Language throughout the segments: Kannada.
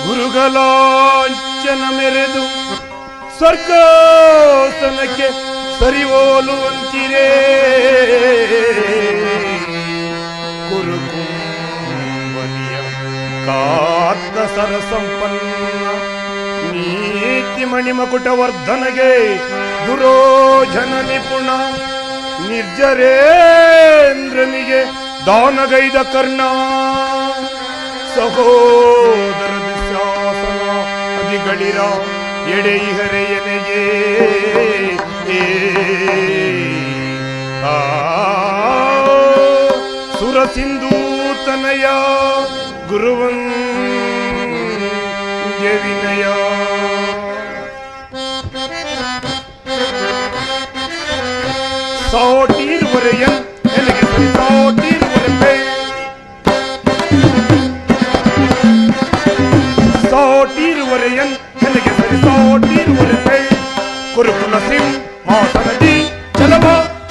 ಗುರುಗಲಾಂಚನ ಮೆರೆದು ಸ್ವರ್ಗಾಸನಕ್ಕೆ ಸರಿಹೋಲುವಂತಿರೇ ಕುರುಕುಂಬನಿಯ ಕಾತ್ನ ಸರಸಂಪನ್ನ ನೀತಿ ಮಣಿಮಕುಟವರ್ಧನಗೆ ದುರೋಜನ ನಿಪುಣ ನಿರ್ಜರೇಂದ್ರನಿಗೆ ದಾನಗೈದ ಕರ್ಣ ಸಹೋದರ ದುಶಾಸನ ಅಧಿಗಳಿರ ಎಡೆಯಿಹರೆಯನೆಗೆ ಸುರಸಿಂಧೂತನಯ ಗುರುವಂಗೆ ವಿನಯ சாட்டீர்வரையன் எனக்கு சாட்டீர்வரப்பை சாட்டீர்வரையன் எனக்கு சாட்டீர்வரப்பை ಕುರುಕುಲಸಿಂ ಮಾತನದಿ ಚಲವ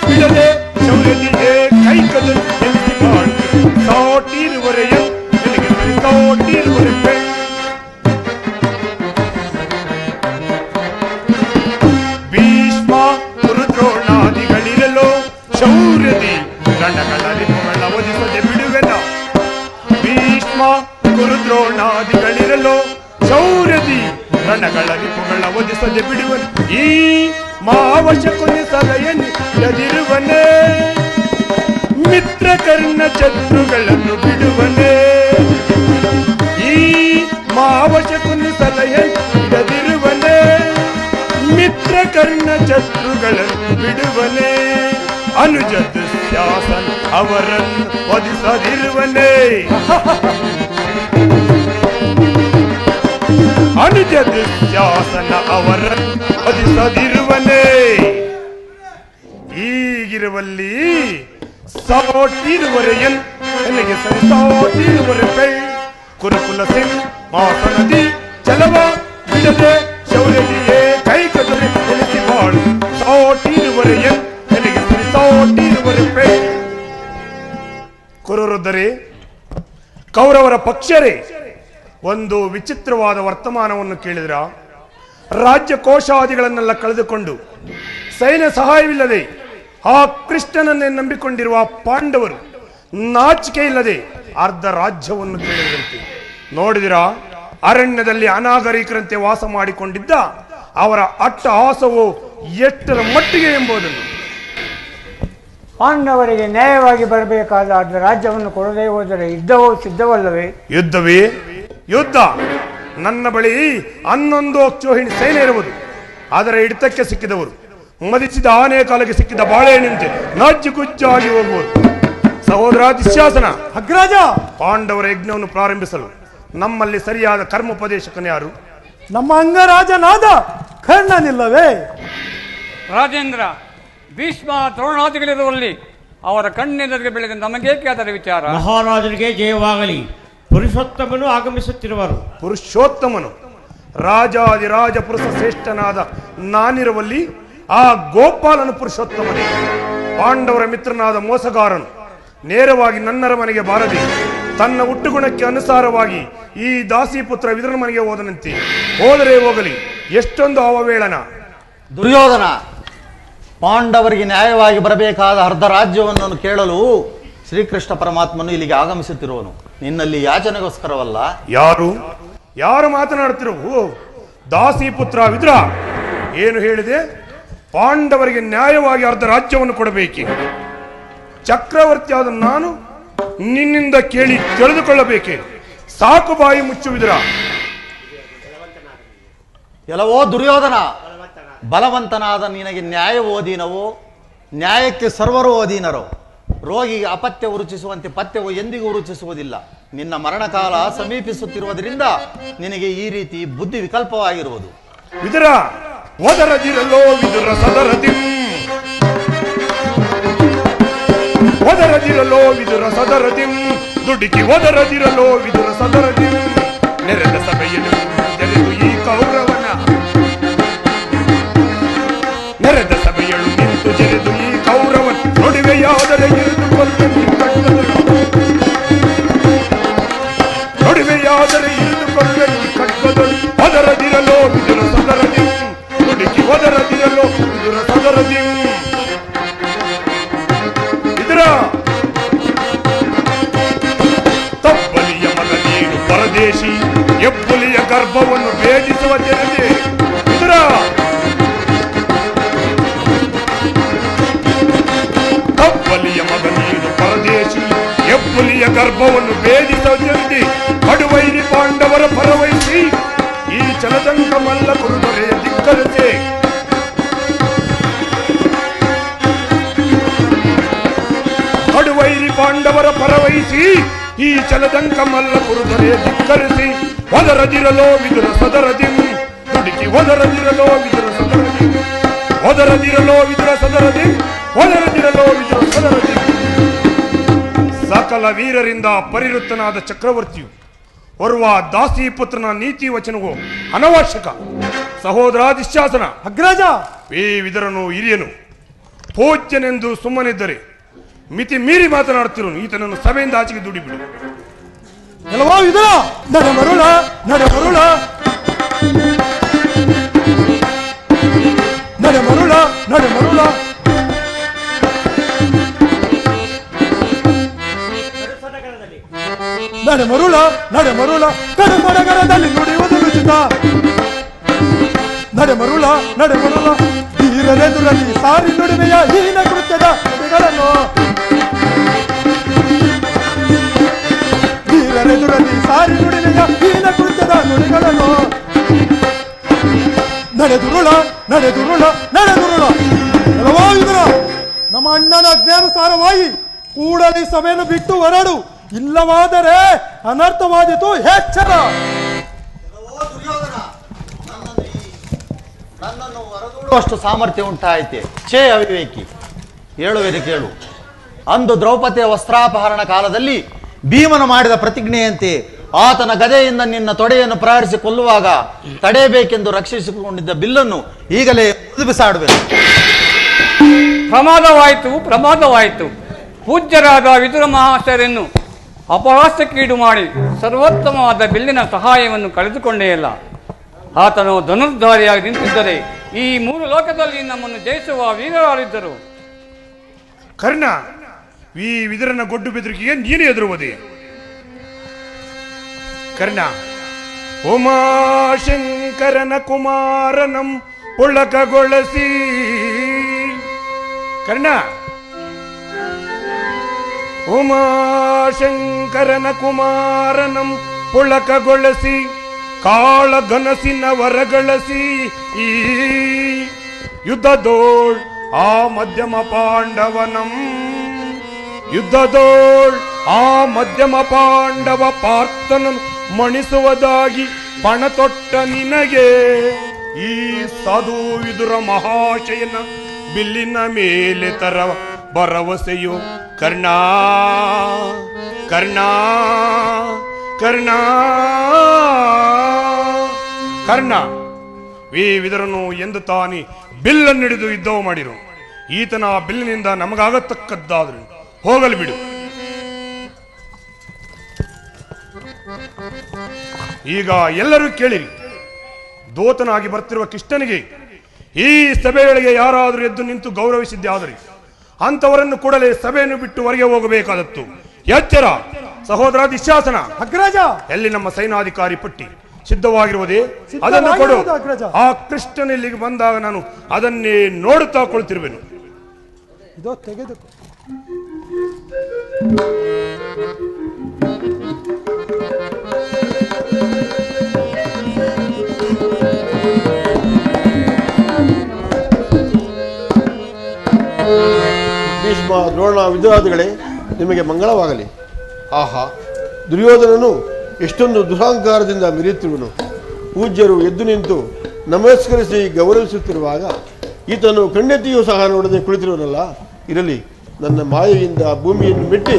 ಬಿಡದೆ ಶೌರ್ಯದಿದೆ ಕೈಕದು ಎನಿಸಿ ಬಾಳು ಸಾಟೀರ್ವರೆಯನ್ ನನಗೆ ಸಾಟೀರ್ವರಪ್ಪೆ ಭೀಷ್ಮ ಕುರುದ್ರೋಣಾದಿಗಳಿರಲು ಶೌರ್ಯದಿ ರಣಗಳ ರಿಪುಗಳ ಒದಿಸದೆ ಬಿಡುವೆನ ಭೀಷ್ಮ ಕುರುದ್ರೋಣಾದಿಗಳಿರಲು ಶೌರ್ಯದಿ ರಣಗಳ ರಿಪುಗಳ ಒದಿಸದೆ ಬಿಡುವನು ಈ ಮಾವಶ ಕೊನೆಸಲೆಯದಿರುವನೇ ಮಿತ್ರ ಕರ್ಣ ಶತ್ರುಗಳನ್ನು ಬಿಡುವನೇ ಈ ಮಾವಶ ಕೊನೆಸಲೆಯದಿರುವನೇ ಮಿತ್ರ ಕರ್ಣ ಶತ್ರುಗಳನ್ನು ಬಿಡುವನೇ ಅನುಜ ದುಶ್ಯಾಸನ ಅವರನ್ನು ಒದಿಸದಿರುವನೇ ಅನುಜ ದುಶ್ಯಾಸನ ಅವರನ್ನು ಒದಿಸದಿರುವನೇ ಈಗಿರುವಲ್ಲಿ ಸಾಟಿರುವರೆಯನ್ ನನಗೆ ಸಾಟಿರುವರೆ ಕುರುಕುಲ ಸಿಂಗ್ ಮಾತನದಿ ಚಲವ ಬಿಡದೆ ಶೌರ್ಯದಿಯೇ ಕೈ ಕದರೆ ಎನಿಸಿ ಬಾಳು ಸಾಟಿರುವರೆಯನ್ ನನಗೆ ಸಾಟಿರುವರೆ ಕುರುರುದರೆ ಕೌರವರ ಪಕ್ಷರೇ ಒಂದು ವಿಚಿತ್ರವಾದ ವರ್ತಮಾನವನ್ನು ಕೇಳಿದ್ರ ರಾಜ್ಯ ಕೋಶಾದಿಗಳನ್ನೆಲ್ಲ ಕಳೆದುಕೊಂಡು ಸೈನ್ಯ ಸಹಾಯವಿಲ್ಲದೆ ಆ ಕೃಷ್ಣನನ್ನೇ ನಂಬಿಕೊಂಡಿರುವ ಪಾಂಡವರು ನಾಚಿಕೆ ಇಲ್ಲದೆ ಅರ್ಧ ರಾಜ್ಯವನ್ನು ಕೇಳಿದಂತೆ ನೋಡಿದಿರಾ ಅರಣ್ಯದಲ್ಲಿ ಅನಾಗರಿಕರಂತೆ ವಾಸ ಮಾಡಿಕೊಂಡಿದ್ದ ಅವರ ಅಟ್ಟಹಾಸವು ಎಷ್ಟರ ಮಟ್ಟಿಗೆ ಎಂಬುದನ್ನು ಪಾಂಡವರಿಗೆ ನ್ಯಾಯವಾಗಿ ಬರಬೇಕಾದ ಅರ್ಧ ರಾಜ್ಯವನ್ನು ಕೊಡದೇ ಹೋದರೆ ಯುದ್ಧವೂ ಸಿದ್ಧವಲ್ಲವೇ ಯುದ್ಧ ನನ್ನ ಬಳಿ 11 ಅಕ್ಷೋಹಿಣಿ ಸೈನ್ಯ ಇರುವುದು. ಅದರ ಹಿಡಿತಕ್ಕೆ ಸಿಕ್ಕಿದವರು ಮದಿಸಿದ ಆನೆ ಕಾಲಕ್ಕೆ ಸಿಕ್ಕಿದ ಬಾಳೆಹಣ್ಣಿನಂತೆ ನಾಜ್ಜು ಗುಜ್ಜಾಗಿ ಹೋಗುವುದು. ಸಹೋದರ ದುಶ್ಯಾಸನ ಅಗ್ರಜ, ಪಾಂಡವರ ಯಜ್ಞವನ್ನು ಪ್ರಾರಂಭಿಸಲು ನಮ್ಮಲ್ಲಿ ಸರಿಯಾದ ಕರ್ಮೋಪದೇಶಕನು ಯಾರು? ನಮ್ಮ ಅಂಗರಾಜನಾದ ಕರ್ಣನಿಲ್ಲವೇ? ರಾಜೇಂದ್ರ, ಭೀಷ್ಮ ದ್ರೋಣಾದಿಗಳಿರುವಲ್ಲಿ ಅವರ ಕಣ್ಣೆದುರಿಗೆ ಬೆಳೆದ ನಮಗೇಕೆ ಅದರ ವಿಚಾರ? ಮಹಾರಾಜರಿಗೆ ಜಯವಾಗಲಿ. ಪುರುಷೋತ್ತಮನು ಆಗಮಿಸುತ್ತಿರುವರು. ಪುರುಷೋತ್ತಮನು ರಾಜಾದಿರಾಜ ಪುರುಷ ಶ್ರೇಷ್ಠನಾದ ನಾನಿರುವಲ್ಲಿ ಆ ಗೋಪಾಲನು ಪುರುಷೋತ್ತಮನೇ. ಪಾಂಡವರ ಮಿತ್ರನಾದ ಮೋಸಗಾರನು ನೇರವಾಗಿ ನನ್ನರ ಮನೆಗೆ ಬಾರದೆ ತನ್ನ ಹುಟ್ಟುಗುಣಕ್ಕೆ ಅನುಸಾರವಾಗಿ ಈ ದಾಸಿಪುತ್ರ ವಿದುರನ ಮನೆಗೆ ಹೋದನಂತೆ. ಹೋದರೆ ಹೋಗಲಿ, ಎಷ್ಟೊಂದು ಅವವೇಳನ. ದುರ್ಯೋಧನ, ಪಾಂಡವರಿಗೆ ನ್ಯಾಯವಾಗಿ ಬರಬೇಕಾದ ಅರ್ಧ ರಾಜ್ಯವನ್ನು ಕೇಳಲು ಶ್ರೀಕೃಷ್ಣ ಪರಮಾತ್ಮನು ಇಲ್ಲಿಗೆ ಆಗಮಿಸುತ್ತಿರುವನು. ನಿನ್ನಲ್ಲಿ ಯಾಚನೆಗೋಸ್ಕರವಲ್ಲ. ಯಾರು ಮಾತನಾಡುತ್ತಿರುವು? ದಾಸಿಪುತ್ರ ವಿದುರ, ಏನು ಹೇಳಿದೆ? ಪಾಂಡವರಿಗೆ ನ್ಯಾಯವಾಗಿ ಅರ್ಧ ರಾಜ್ಯವನ್ನು ಕೊಡಬೇಕೆ? ಚಕ್ರವರ್ತಿಯಾದ ನಾನು ನಿನ್ನಿಂದ ಕೇಳಿ ತಿಳಿದುಕೊಳ್ಳಬೇಕೆ? ಸಾಕು, ಬಾಯಿ ಮುಚ್ಚು ವಿದುರ. ಎಲ್ಲವೋ ದುರ್ಯೋಧನ, ಬಲವಂತನಾದ ನಿನಗೆ ನ್ಯಾಯ ಓದೀನವೋ? ನ್ಯಾಯಕ್ಕೆ ಸರ್ವರು ಓದೀನರೋ? ರೋಗಿಗೆ ಅಪತ್ಯ ರುಚಿಸುವಂತೆ ಪಥ್ಯವು ಎಂದಿಗೂ ರುಚಿಸುವುದಿಲ್ಲ. ನಿನ್ನ ಮರಣಕಾಲ ಸಮೀಪಿಸುತ್ತಿರುವುದರಿಂದ ನಿನಗೆ ಈ ರೀತಿ ಬುದ್ಧಿ ವಿಕಲ್ಪವಾಗಿರುವುದು. ವಿದುರ, ಒದರದಿರಲೋ ವಿದುರ ಸದರದಿಂ, ಒದರದಿರಲೋ ವಿದುರ ಸದರದಿಂ, ದುಡುಕಿ ಒದರದಿರಲೋ ವಿದುರ ಸದರದಿಂ. ನೆರೆದ ಸಭೆಯನ್ನು ತೆರೆದು ಈ ಕೌರವನ, ನೆರೆದ ಸಭೆಯನ್ನು ನಿಂತು ಜೆರೆದು ಈ ಕೌರವನ ನಡುವೆಯಾದರೆ ಇರಿದು ಕೊಲ್ಲಲು ಕಟ್ಟದು, ನಡುವೆಯಾದರೆ ಪರದೇಶಿ ಹೆಬ್ಬುಲಿಯ ಗರ್ಭವನ್ನು ಭೇದಿಸುವ ಜನತೆ ವಿದುರ. ಕಬ್ಬಲಿಯ ಮಗ ನೀನು ಪರದೇಶಿ ಹೆಬ್ಬುಲಿಯ ಗರ್ಭವನ್ನು ಭೇದಿಸುವ ಜನತೆ ಕಡುವೈರಿ ಪಾಂಡವರ ಪರವಹಿಸಿ ಈ ಚಲದಂಕ ಮಲ್ಲ ಕುರುದೊರೆಯ ಧಿಕ್ಕರಿಸಿ ಕಡುವೈರಿ ಪಾಂಡವರ ಪರವಹಿಸಿ ಈ ಚಲದಂಕ ಮಲ್ಲ ಕುರುದೊರೆಯ ಧಿಕ್ಕರಿಸಿ ಒದರದಿರಲೋ ವಿದುರ ಸದರದಿಂ ದುಡುಕಿ ಒದರದಿರಲೋ ವಿದುರ ಸದರದಿಂ ಒದರದಿರಲೋ ವಿದುರ ಸದರದಿಂ ಒದರದಿರಲೋ ವಿದುರ ಸದರದಿಂ. ಸಕಲ ವೀರರಿಂದ ಪರಿವೃತ್ತನಾದ ಚಕ್ರವರ್ತಿಯು ಓರ್ವ ದಾಸಿ ಪುತ್ರನ ನೀತಿ ವಚನವು ಅನವಶ್ಯಕ. ಸಹೋದರ ದುಶ್ಯಾಸನ, ಅಗ್ರಜ, ಈ ವಿದುರನು ಹಿರಿಯನು, ಪೂಜ್ಯನೆಂದು ಸುಮ್ಮನಿದ್ದರೆ ಮಿತಿ ಮೀರಿ ಮಾತನಾಡುತ್ತಿರುವನು. ಈತನನ್ನು ಸಭೆಯಿಂದ ಆಚೆಗೆ ದುಡಿಬಿಡು. ಎಲ್ಲವೋ ವಿದುರ, ನಡೆ ಮರುಳ, ನಡೆ ಮರುಳ, ನಡೆ ಮರುಳ, ನಡೆ ಮರುಳ. ನಡೆ ಮರುಳ, ನಡೆ ಮರುಳ, ಕಡೆ ಸಡಗರದಲ್ಲಿ ನುಡಿಯುವುದು ಉಚಿತ. ನಡೆ ಮರುಳ, ನಡೆ ಮರುಳ, ಧೀರರೆದುರಲ್ಲಿ ಸಾರಿ ನುಡಿಮೆಯ ಹೀನ ಕೃತ್ಯದ ನುಡಿಗಳನ್ನು. ಧೀರರೆದುರಲ್ಲಿ ಸಾರಿ ನುಡಿಮೆಯ ಹೀನ ಕೃತ್ಯದ ನುಡಿಗಳನ್ನು. ನಡೆದುರುಳ, ನಡೆದುರುಳ, ನಡೆದುರುಳ. ಎಲ್ಲವೋ ವಿದುರ, ನಮ್ಮ ಅಣ್ಣನ ಅಜ್ಞಾನುಸಾರವಾಗಿ ಕೂಡಲೇ ಸಭೆಯನ್ನು ಬಿಟ್ಟು ಹೊರಡು, ಇಲ್ಲವಾದರೆ ಅನರ್ಥವಾದೀತು, ಎಚ್ಚರ. ನನ್ನನ್ನು ಹೊರದೂಡುವಷ್ಟು ಸಾಮರ್ಥ್ಯ ಉಂಟಾಯಿತೆ. ಛೇ ಅವಿವೇಕಿ, ಹೇಳುವೆನು ಕೇಳು. ಅಂದು ದ್ರೌಪದಿಯ ವಸ್ತ್ರಾಪಹರಣ ಕಾಲದಲ್ಲಿ ಭೀಮನು ಮಾಡಿದ ಪ್ರತಿಜ್ಞೆಯಂತೆ ಆತನ ಗದೆಯಿಂದ ನಿನ್ನ ತೊಡೆಯನ್ನು ಪ್ರಹರಿಸಿ ಕೊಲ್ಲುವಾಗ ತಡೆಯಬೇಕೆಂದು ರಕ್ಷಿಸಿಕೊಂಡಿದ್ದ ಬಿಲ್ಲನ್ನು ಈಗಲೇ ಬಿಸಾಡುವೆನು. ಪ್ರಮಾದವಾಯಿತು, ಪ್ರಮಾದವಾಯಿತು. ಪೂಜ್ಯರಾದ ವಿದುರ ಮಹಾಶಯರನ್ನು ಅಪಹಾಸ್ಯಕ್ಕೀಡು ಮಾಡಿ ಸರ್ವೋತ್ತಮವಾದ ಬಿಲ್ಲಿನ ಸಹಾಯವನ್ನು ಕಳೆದುಕೊಂಡೇ ಇಲ್ಲ. ಆತನು ಧನುರ್ಧಾರಿಯಾಗಿ ನಿಂತಿದ್ದರೆ ಈ 3 ಲೋಕದಲ್ಲಿ ನಮ್ಮನ್ನು ಜಯಿಸುವ ವೀರರಾರಿದ್ದರು. ಕರ್ಣ, ಈ ವಿದುರನ ಗೊಡ್ಡು ಬೆದರಿಕೆಗೆ ನೀನು ಎದುರುವುದೇ? ಕರ್ಣ, ಉಮಾಶಂಕರನ ಕುಮಾರನಂ ಪುಳಕಗೊಳಿಸಿ. ಕರ್ಣ, ಉಮಾಶಂಕರನ ಕುಮಾರನಂ ಪುಳಕಗೊಳಿಸಿ ಕಾಳಗನಸಿನ ವರಗಳಿಸಿ ಈ ಯುದ್ಧದೋಳ್ ಆ ಮಧ್ಯಮ ಪಾಂಡವನಂ ಯುದ್ಧದೋಳ್ ಆ ಮಧ್ಯಮ ಪಾಂಡವ ಪಾರ್ಥನನ್ನು ಮಣಿಸುವುದಾಗಿ ಪಣ ತೊಟ್ಟ ನಿನಗೆ ಈ ಸಾಧು ವಿದುರ ಮಹಾಶಯನ ಬಿಲ್ಲಿನ ಮೇಲೆ ತರ ಭರವಸೆಯು ಕರ್ಣ ಕರ್ಣ ಕರ್ಣ ಕರ್ಣ. ಈ ವಿದುರನು ಎಂದು ತಾನಿ ಬಿಲ್ಲನ್ನು ಹಿಡಿದು ಯುದ್ಧವು ಮಾಡಿರು. ಈತನ ಬಿಲ್ಲಿನಿಂದ ನಮಗಾಗತಕ್ಕದ್ದಾದರೂ ಹೋಗಲು ಬಿಡು. ಈಗ ಎಲ್ಲರೂ ಕೇಳಿರಿ. ದೂತನಾಗಿ ಬರ್ತಿರುವ ಕೃಷ್ಣನಿಗೆ ಈ ಸಭೆಯೊಳಗೆ ಯಾರಾದರೂ ಎದ್ದು ನಿಂತು ಗೌರವಿಸಿದ್ದಾದರೆ ಅಂತವರನ್ನು ಕೂಡಲೇ ಸಭೆಯನ್ನು ಬಿಟ್ಟು ಹೊರಗೆ ಹೋಗಬೇಕಾದತ್ತು. ಎಚ್ಚರ ಸಹೋದರ ದುಶ್ಯಾಸನ. ಅಗ್ರಜ, ಎಲ್ಲಿ ನಮ್ಮ ಸೈನಾಧಿಕಾರಿ ಪಟ್ಟಿ ಸಿದ್ಧವಾಗಿರುವುದೇ? ಅದನ್ನು ಕೊಡು. ಅಗ್ರಜ. ಆ ಕೃಷ್ಣನ ಇಲ್ಲಿಗೆ ಬಂದಾಗ ನಾನು ಅದನ್ನೇ ನೋಡುತ್ತಾ ಕೊಳ್ತಿರುವೆನು. ಇದೋ ತೆಗೆದುಕೋ. ಭೀಷ್ಮ, ದ್ರೋಣ, ವಿದುರಾದಿಗಳೇ, ನಿಮಗೆ ಮಂಗಳವಾಗಲಿ. ಆಹಾ, ದುರ್ಯೋಧನನು ಎಷ್ಟೊಂದು ದುರಹಂಕಾರದಿಂದ ಮೆರೆಯುತ್ತಿರುವನು. ಪೂಜ್ಯರು ಎದ್ದು ನಿಂತು ನಮಸ್ಕರಿಸಿ ಗೌರವಿಸುತ್ತಿರುವಾಗ ಈತನು ಕಣ್ಣೆತ್ತಿಯೂ ಸಹ ನೋಡದೆ ಕುಳಿತಿರುವನಲ್ಲ. ಇರಲಿ, ನನ್ನ ಮಾಯೆಯಿಂದ ಭೂಮಿಯನ್ನು ಮೆಟ್ಟಿ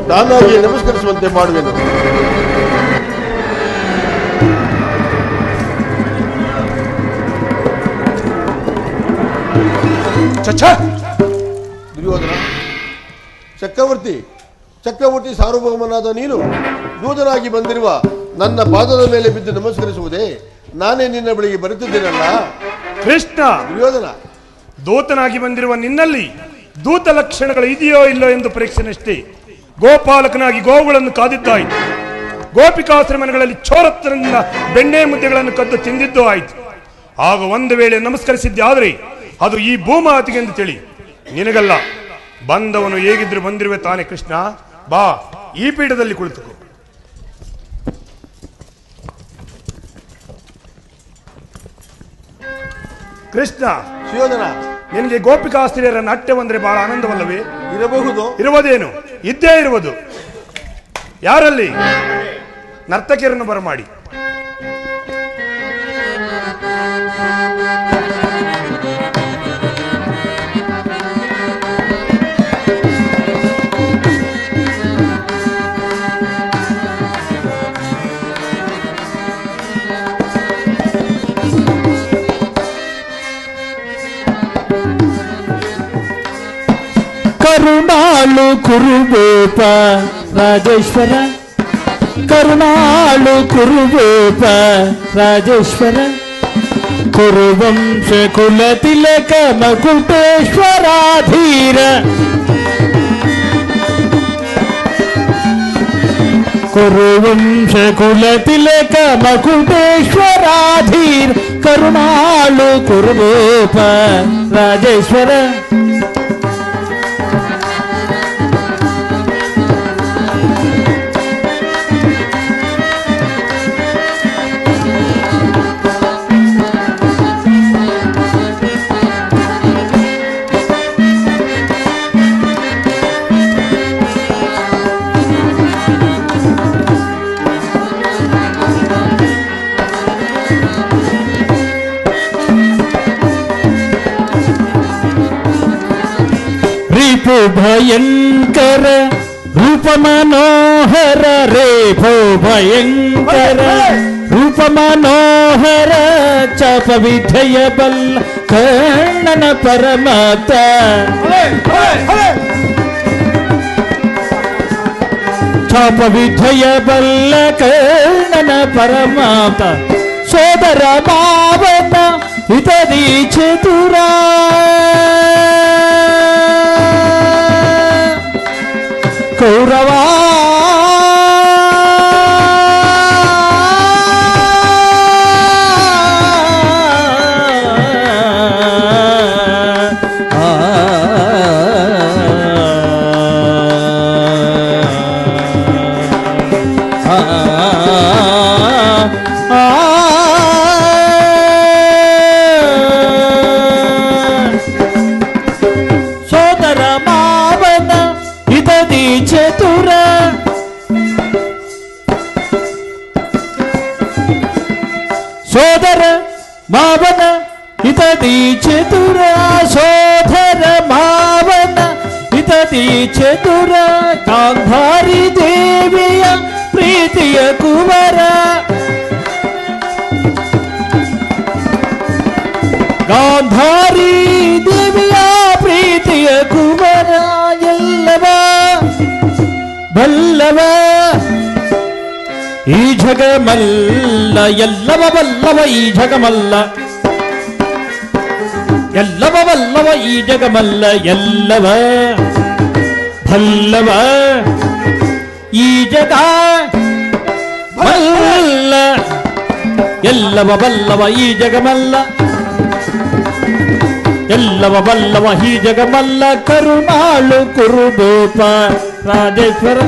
ತಾನಾಗಿ ನಮಸ್ಕರಿಸುವಂತೆ ಮಾಡುವೆನು. ದುರ್ಯೋಧನ, ಚಕ್ರವರ್ತಿ ಸಾರ್ವಭೌಮನಾದ ನೀನು ದೂತನಾಗಿ ಬಂದಿರುವ ನನ್ನ ಪಾದದ ಮೇಲೆ ಬಿದ್ದು ನಮಸ್ಕರಿಸುವುದೇ? ನಾನೇ ನಿನ್ನ ಬಳಿಗೆ ಬರುತ್ತಿದ್ದೇನಲ್ಲ. ಕೃಷ್ಣ, ದುರ್ಯೋಧನ, ದೂತನಾಗಿ ಬಂದಿರುವ ನಿನ್ನಲ್ಲಿ ದೂತ ಲಕ್ಷಣಗಳು ಇದೆಯೋ ಇಲ್ಲೋ ಎಂದು ಪರೀಕ್ಷೆನಷ್ಟೇ. ಗೋಪಾಲಕನಾಗಿ ಗೋವುಗಳನ್ನು ಕಾದಿದ್ದಾಯಿತು. ಗೋಪಿಕಾಶ್ರಮಗಳಲ್ಲಿ ಚೋರತ್ತರಿಂದ ಬೆಣ್ಣೆ ಮುದ್ದೆಗಳನ್ನು ಕದ್ದು ತಿಂದಿದ್ದೂ ಆಯಿತು. ಆಗ ಒಂದು ವೇಳೆ ನಮಸ್ಕರಿಸಿದ್ದೆ ಆದರೆ ಅದು ಈ ಭೂಮಾತಿಗೆ ಎಂದು ತಿಳಿ. ನಿನಗಲ್ಲ, ಬಂದವನು ಹೇಗಿದ್ರು ಬಂದಿರುವೆ ತಾನೆ. ಕೃಷ್ಣ, ಬಾ, ಈ ಪೀಠದಲ್ಲಿ ಕುಳಿತುಕೋ. ಕೃಷ್ಣ, ಸುಯೋಧನ, ನಿನಗೆ ಗೋಪಿಕಾಸ್ತ್ರೀಯರ ನಾಟ್ಯವಂದ್ರೆ ಬಹಳ ಆನಂದವಲ್ಲವೇ? ಇರಬಹುದು. ಇರುವುದೇನು? ಇದ್ದೇ ಇರುವುದು. ಯಾರಲ್ಲಿ? ನರ್ತಕಿಯರನ್ನು ಬರಮಾಡಿ. ಕರುಣಾಳು ಕುರುಗೋಪ ರಾಜೇಶ್ವರ, ಕರುಣಾಳು ಕುರುಗೋಪ ರಾಜೇಶ್ವರ, ಕುರುವಂಶ ಕುಲ ತಿಲಕ ಮಕುಟೇಶ್ವರಾಧೀರ, ಕುರುವಂಶ ಕುಲ ತಿಲಕ ಮಕುಟೇಶ್ವರಾಧೀರ, ಕರುಣಾಳು ಕುರುಗೋಪ ರಾಜೇಶ್ವರ. ಭಯಂಕರ ರೂಪ ಮನೋಹರ, ರೇಫೋ ಭಯಂಕರ ರೂಪ ಮನೋಹರ, ಚಾಪ ವಿಧಯ ಬಲ್ಲ ಕರ್ಣನ ಪರಮಾತ, ಚಾಪ ವಿಧಯ ಬಲ್ಲ ಕರ್ಣನ ಪರಮಾತ, ಸೋದರ ಮಾವನ ಹಿತದಿ ಚತುರ, ಕೌರವ ಸೋದರ ಮಾವನ ಹಿತದಿ ಚತುರ, ಸೋದರ ಮಾವನ ಹಿತದಿ ಚತುರ, ಸೋದರ ಮಾವನ ಹಿತದಿ ಚತುರ, ಗಾಂಧಾರಿ ದೇವಿಯ ಪ್ರೀತಿಯ ಕುವರ, ಗಾಂಧಾರಿ ದೇವಿಯ ಪ್ರೀತಿಯ ಕುವರ, ಎಲ್ಲವ ಬಲ್ಲವ ಈ ಜಗಮಲ್ಲ, ಎಲ್ಲವ ಬಲ್ಲವ ಈ ಜಗಮಲ್ಲ, ಎಲ್ಲವ ಬಲ್ಲವ ಈ ಜಗಮಲ್ಲ, ಎಲ್ಲವ ಬಲ್ಲವ ಈ ಜಗ ಮಲ್ಲ, ಎಲ್ಲವ ಬಲ್ಲವ ಈ ಜಗಮಲ್ಲ, ಎಲ್ಲವ ಬಲ್ಲವ ಈ ಜಗಮಲ್ಲ, ಕರುಣಾಳು ಕುರುಗೋಪ ರಾಜೇಶ್ವರ.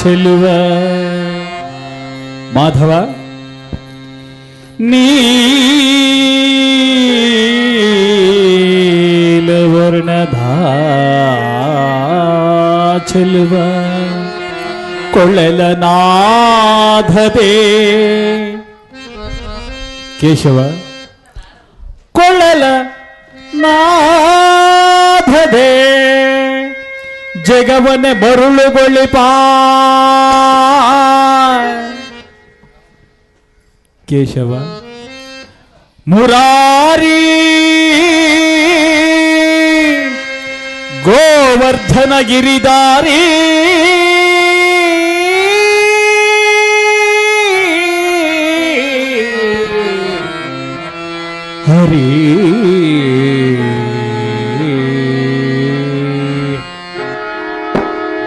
ಚೆಲುವ ಮಾಧವ ನೀಲವರ್ಣದ ಚೆಲುವ ಕೊಳ್ಳಲ ನಾಧದೆ ಕೇಶವ ಕೊಳ್ಳಲ ನಾಧದೆ ಜಗವನ ಮರುಳುಗೊಳಿಪ ಕೇಶವ ಮುರಾರಿ ಗೋವರ್ಧನ ಗಿರಿದಾರಿ ಹರಿ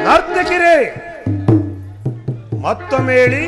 ನರ್ತಕಿರೇ ಮತ್ತೊಮ್ಮೆ ಹೇಳಿ.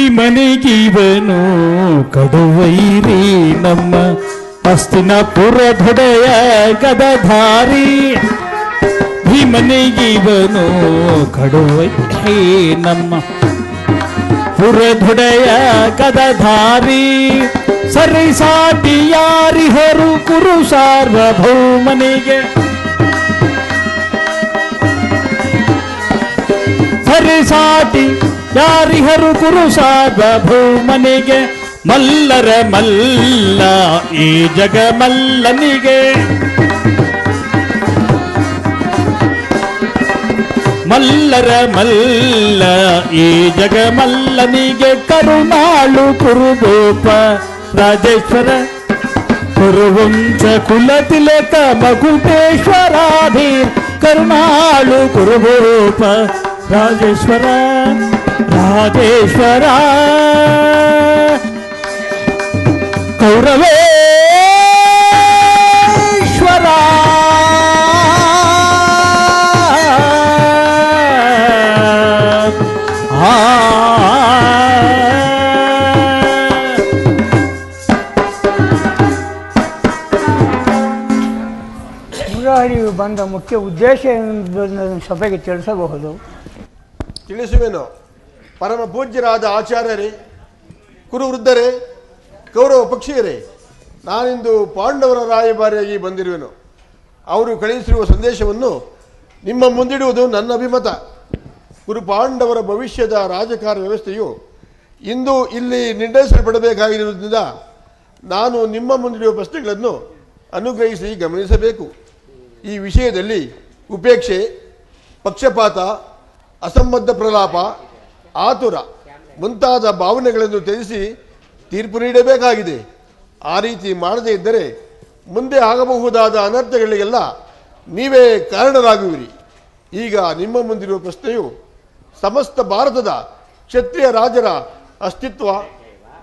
ಭೀಮನಿಗೀವನು ಕಡುವೈರಿ ನಮ್ಮ ಹಸ್ತಿನಪುರ ದೊಡೆಯ ಗದಧಾರಿ ಭೀಮನಿಗೀವನು ಕಡುವೈರಿ ನಮ್ಮ ಪುರದೊಡೆಯ ಗದಧಾರಿ ಸರಿಸಾಟಿ ಯಾರಿಹರು ಕುರು ಸಾರ್ವಭೌಮನಿಗೆ ಸರಿಸಾಟಿ ಯಾರಿಹರು ಕುರು ಸಾರ್ವಭೌಮನಿಗೆ ಮಲ್ಲರ ಮಲ್ಲ ಈ ಜಗ ಮಲ್ಲನಿಗೆ ಮಲ್ಲರ ಮಲ್ಲ ಈ ಜಗ ಮಲ್ಲನಿಗೆ ಕರುಣಾಳು ಕುರುಗೋಪ ರಾಜೇಶ್ವರ ಕುರುವಂಶ ಕುಲ ತಿಲಕ ಮಗುಟೇಶ್ವರಾಧೀರ್ ಕರುಣಾಳು ಕುರುಗೋಪ ರಾಜೇಶ್ವರ ರಾಜೇಶ್ವರ ಕೌರವೇಶ್ವರ ಮುರಾರಿಯು ಬಂದ ಮುಖ್ಯ ಉದ್ದೇಶ ಎಂಬುದನ್ನು ಸಭೆಗೆ ತಿಳಿಸಬಹುದು. ತಿಳಿಸುವೆನು. ಪರಮ ಪೂಜ್ಯರಾದ ಆಚಾರ್ಯರೇ, ಕುರುವೃದ್ಧರೇ, ಕೌರವ ಪಕ್ಷೀಯರೇ, ನಾನಿಂದು ಪಾಂಡವರ ರಾಯಭಾರಿಯಾಗಿ ಬಂದಿರುವೆನು. ಅವರು ಕಳುಹಿಸಿರುವ ಸಂದೇಶವನ್ನು ನಿಮ್ಮ ಮುಂದಿಡುವುದು ನನ್ನ ಅಭಿಮತ. ಕುರು ಪಾಂಡವರ ಭವಿಷ್ಯದ ರಾಜಕಾರ್ಯ ವ್ಯವಸ್ಥೆಯು ಇಂದು ಇಲ್ಲಿ ನಿರ್ಣಯಿಸಲ್ಪಡಬೇಕಾಗಿರುವುದರಿಂದ ನಾನು ನಿಮ್ಮ ಮುಂದಿಡುವ ಪ್ರಶ್ನೆಗಳನ್ನು ಅನುಗ್ರಹಿಸಿ ಗಮನಿಸಬೇಕು. ಈ ವಿಷಯದಲ್ಲಿ ಉಪೇಕ್ಷೆ, ಪಕ್ಷಪಾತ, ಅಸಂಬದ್ಧ ಪ್ರಲಾಪ, ಆತುರ ಮುಂತಾದ ಭಾವನೆಗಳನ್ನು ತ್ಯಜಿಸಿ ತೀರ್ಪು ನೀಡಬೇಕಾಗಿದೆ. ಆ ರೀತಿ ಮಾಡದೇ ಇದ್ದರೆ ಮುಂದೆ ಆಗಬಹುದಾದ ಅನರ್ಥಗಳಿಗೆಲ್ಲ ನೀವೇ ಕಾರಣರಾಗುವಿರಿ. ಈಗ ನಿಮ್ಮ ಮುಂದಿರುವ ಪ್ರಶ್ನೆಯು ಸಮಸ್ತ ಭಾರತದ ಕ್ಷತ್ರಿಯ ರಾಜರ ಅಸ್ತಿತ್ವ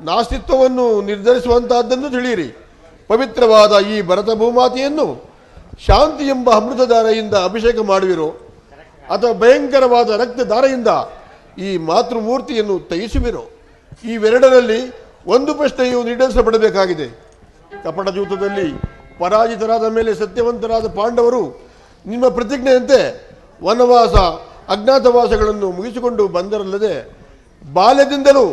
ನಾಸ್ತಿತ್ವವನ್ನು ನಿರ್ಧರಿಸುವಂತಹದ್ದನ್ನು ತಿಳಿಯಿರಿ. ಪವಿತ್ರವಾದ ಈ ಭರತ ಭೂಮಾತೆಯನ್ನು ಶಾಂತಿ ಎಂಬ ಅಮೃತಧಾರೆಯಿಂದ ಅಭಿಷೇಕ ಮಾಡುವಿರೋ ಅಥವಾ ಭಯಂಕರವಾದ ರಕ್ತಧಾರೆಯಿಂದ ಈ ಮಾತೃಮೂರ್ತಿಯನ್ನು ತಯಿಸುವಿರೋ? ಇವೆರಡರಲ್ಲಿ ಒಂದು ಪ್ರಶ್ನೆಯು ನಿರ್ಣಯಿಸಲ್ಪಡಬೇಕಾಗಿದೆ. ಕಪಟಜೂತದಲ್ಲಿ ಪರಾಜಿತರಾದ ಮೇಲೆ ಸತ್ಯವಂತರಾದ ಪಾಂಡವರು ನಿಮ್ಮ ಪ್ರತಿಜ್ಞೆಯಂತೆ ವನವಾಸ ಅಜ್ಞಾತವಾಸಗಳನ್ನು ಮುಗಿಸಿಕೊಂಡು ಬಂದರಲ್ಲದೆ ಬಾಲ್ಯದಿಂದಲೂ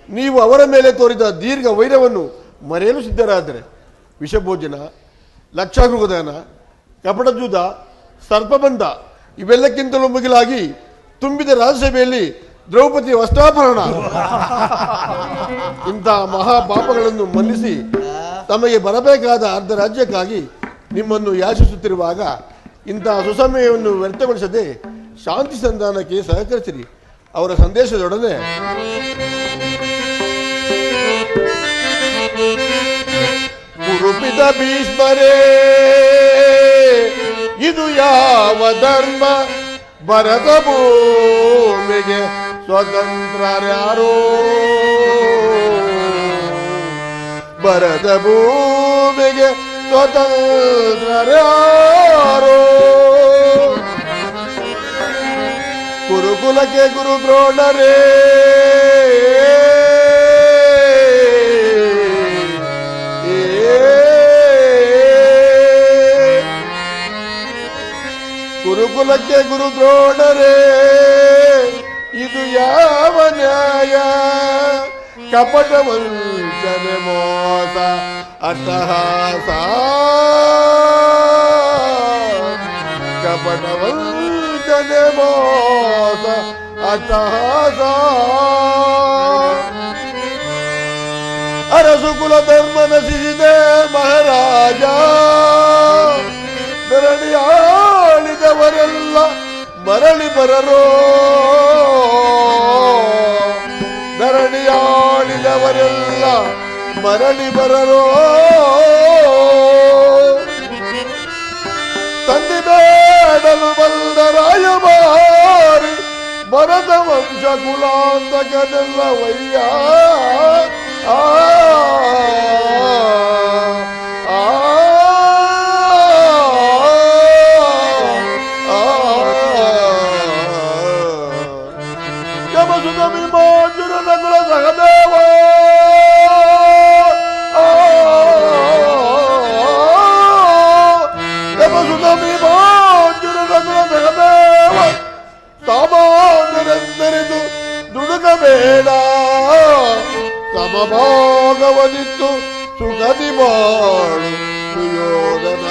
ನೀವು ಅವರ ಮೇಲೆ ತೋರಿದ ದೀರ್ಘ ವೈರವನ್ನು ಮರೆಯಲು ಸಿದ್ಧರಾದರೆ ವಿಷಭೋಜನ, ಲಕ್ಷಾಗೃಹದಾನ, ಕಪಟಜೂತ, ಸರ್ಪಬಂಧ ಇವೆಲ್ಲಕ್ಕಿಂತಲೂ ಮುಗಿಲಾಗಿ ತುಂಬಿದ ರಾಜ್ಯಸಭೆಯಲ್ಲಿ ದ್ರೌಪದಿ ವಸ್ತ್ರಾಪಹರಣ ಇಂತಹ ಮಹಾಪಾಪಗಳನ್ನು ಮನ್ನಿಸಿ ತಮಗೆ ಬರಬೇಕಾದ ಅರ್ಧ ರಾಜ್ಯಕ್ಕಾಗಿ ನಿಮ್ಮನ್ನು ಯಾಚಿಸುತ್ತಿರುವಾಗ ಇಂತಹ ಸುಸಮಯವನ್ನು ವ್ಯರ್ಥಗೊಳಿಸದೆ ಶಾಂತಿ ಸಂಧಾನಕ್ಕೆ ಸಹಕರಿಸಿರಿ. ಅವರ ಸಂದೇಶದೊಡನೆ ಕುರುಪಿತ ಭೀಷ್ಮರೇ, ಇದು ಯಾವ ಧರ್ಮ? ಭರತ ಭೂಮಿಗೆ ಸ್ವತಂತ್ರರ್ಯಾರೋ, ಭರತ ಭೂಮಿಗೆ ಸ್ವತಂತ್ರರ್ಯಾರೋ. ಗುರುಕುಲಕ್ಕೆ ಗುರು ದ್ರೋಣರೇ, ಗುರುಕುಲಕ್ಕೆ ಗುರು ದ್ರೋಣರೇ, ಇದು ಯಾವ ನ್ಯಾಯ? ಕಪಟ ವಂಚನೆ ಮೋಸ ಅಟ್ಟಹಾಸ, ಕಪಟ ವಂಚನೆ ಮೋಸ ಅಟ್ಟಹಾಸ. ಅರಸು ಕುಲ ಧರ್ಮ ನಶಿಸಿದೆ ಮಹಾರಾಜ, ಧರಣಿಯಾಳಿದವರೆಲ್ಲ ಮರಳಿ ಬರರೋ, ಧರಣಿಯಾಳಿದವರೆಲ್ಲ ಮರಳಿ ಬರರೋ. ತಂದೆ ಬೇಡಲು ಬಂದ ರಾಯಭಾರಿ, ಭರತ ವಂಶ ಕುಲಾಂತಕನೆಲ್ಲ ವಯ್ಯ. ಯಮಸುತ ವಿಮೋಚನ ಕುಲ ಸಹದೇವ, ಯಮಸುತ ವಿಮೋಚನ ಕುಲ ಸಹದೇವ, ಸಾಮಾನ್ಯರೆಂದರಿದು ದುಡುಕಬೇಡ, ಸಮಭಾಗವನಿತ್ತು ಸುಖದಿ ಬಾಳು ಸುಯೋಧನ.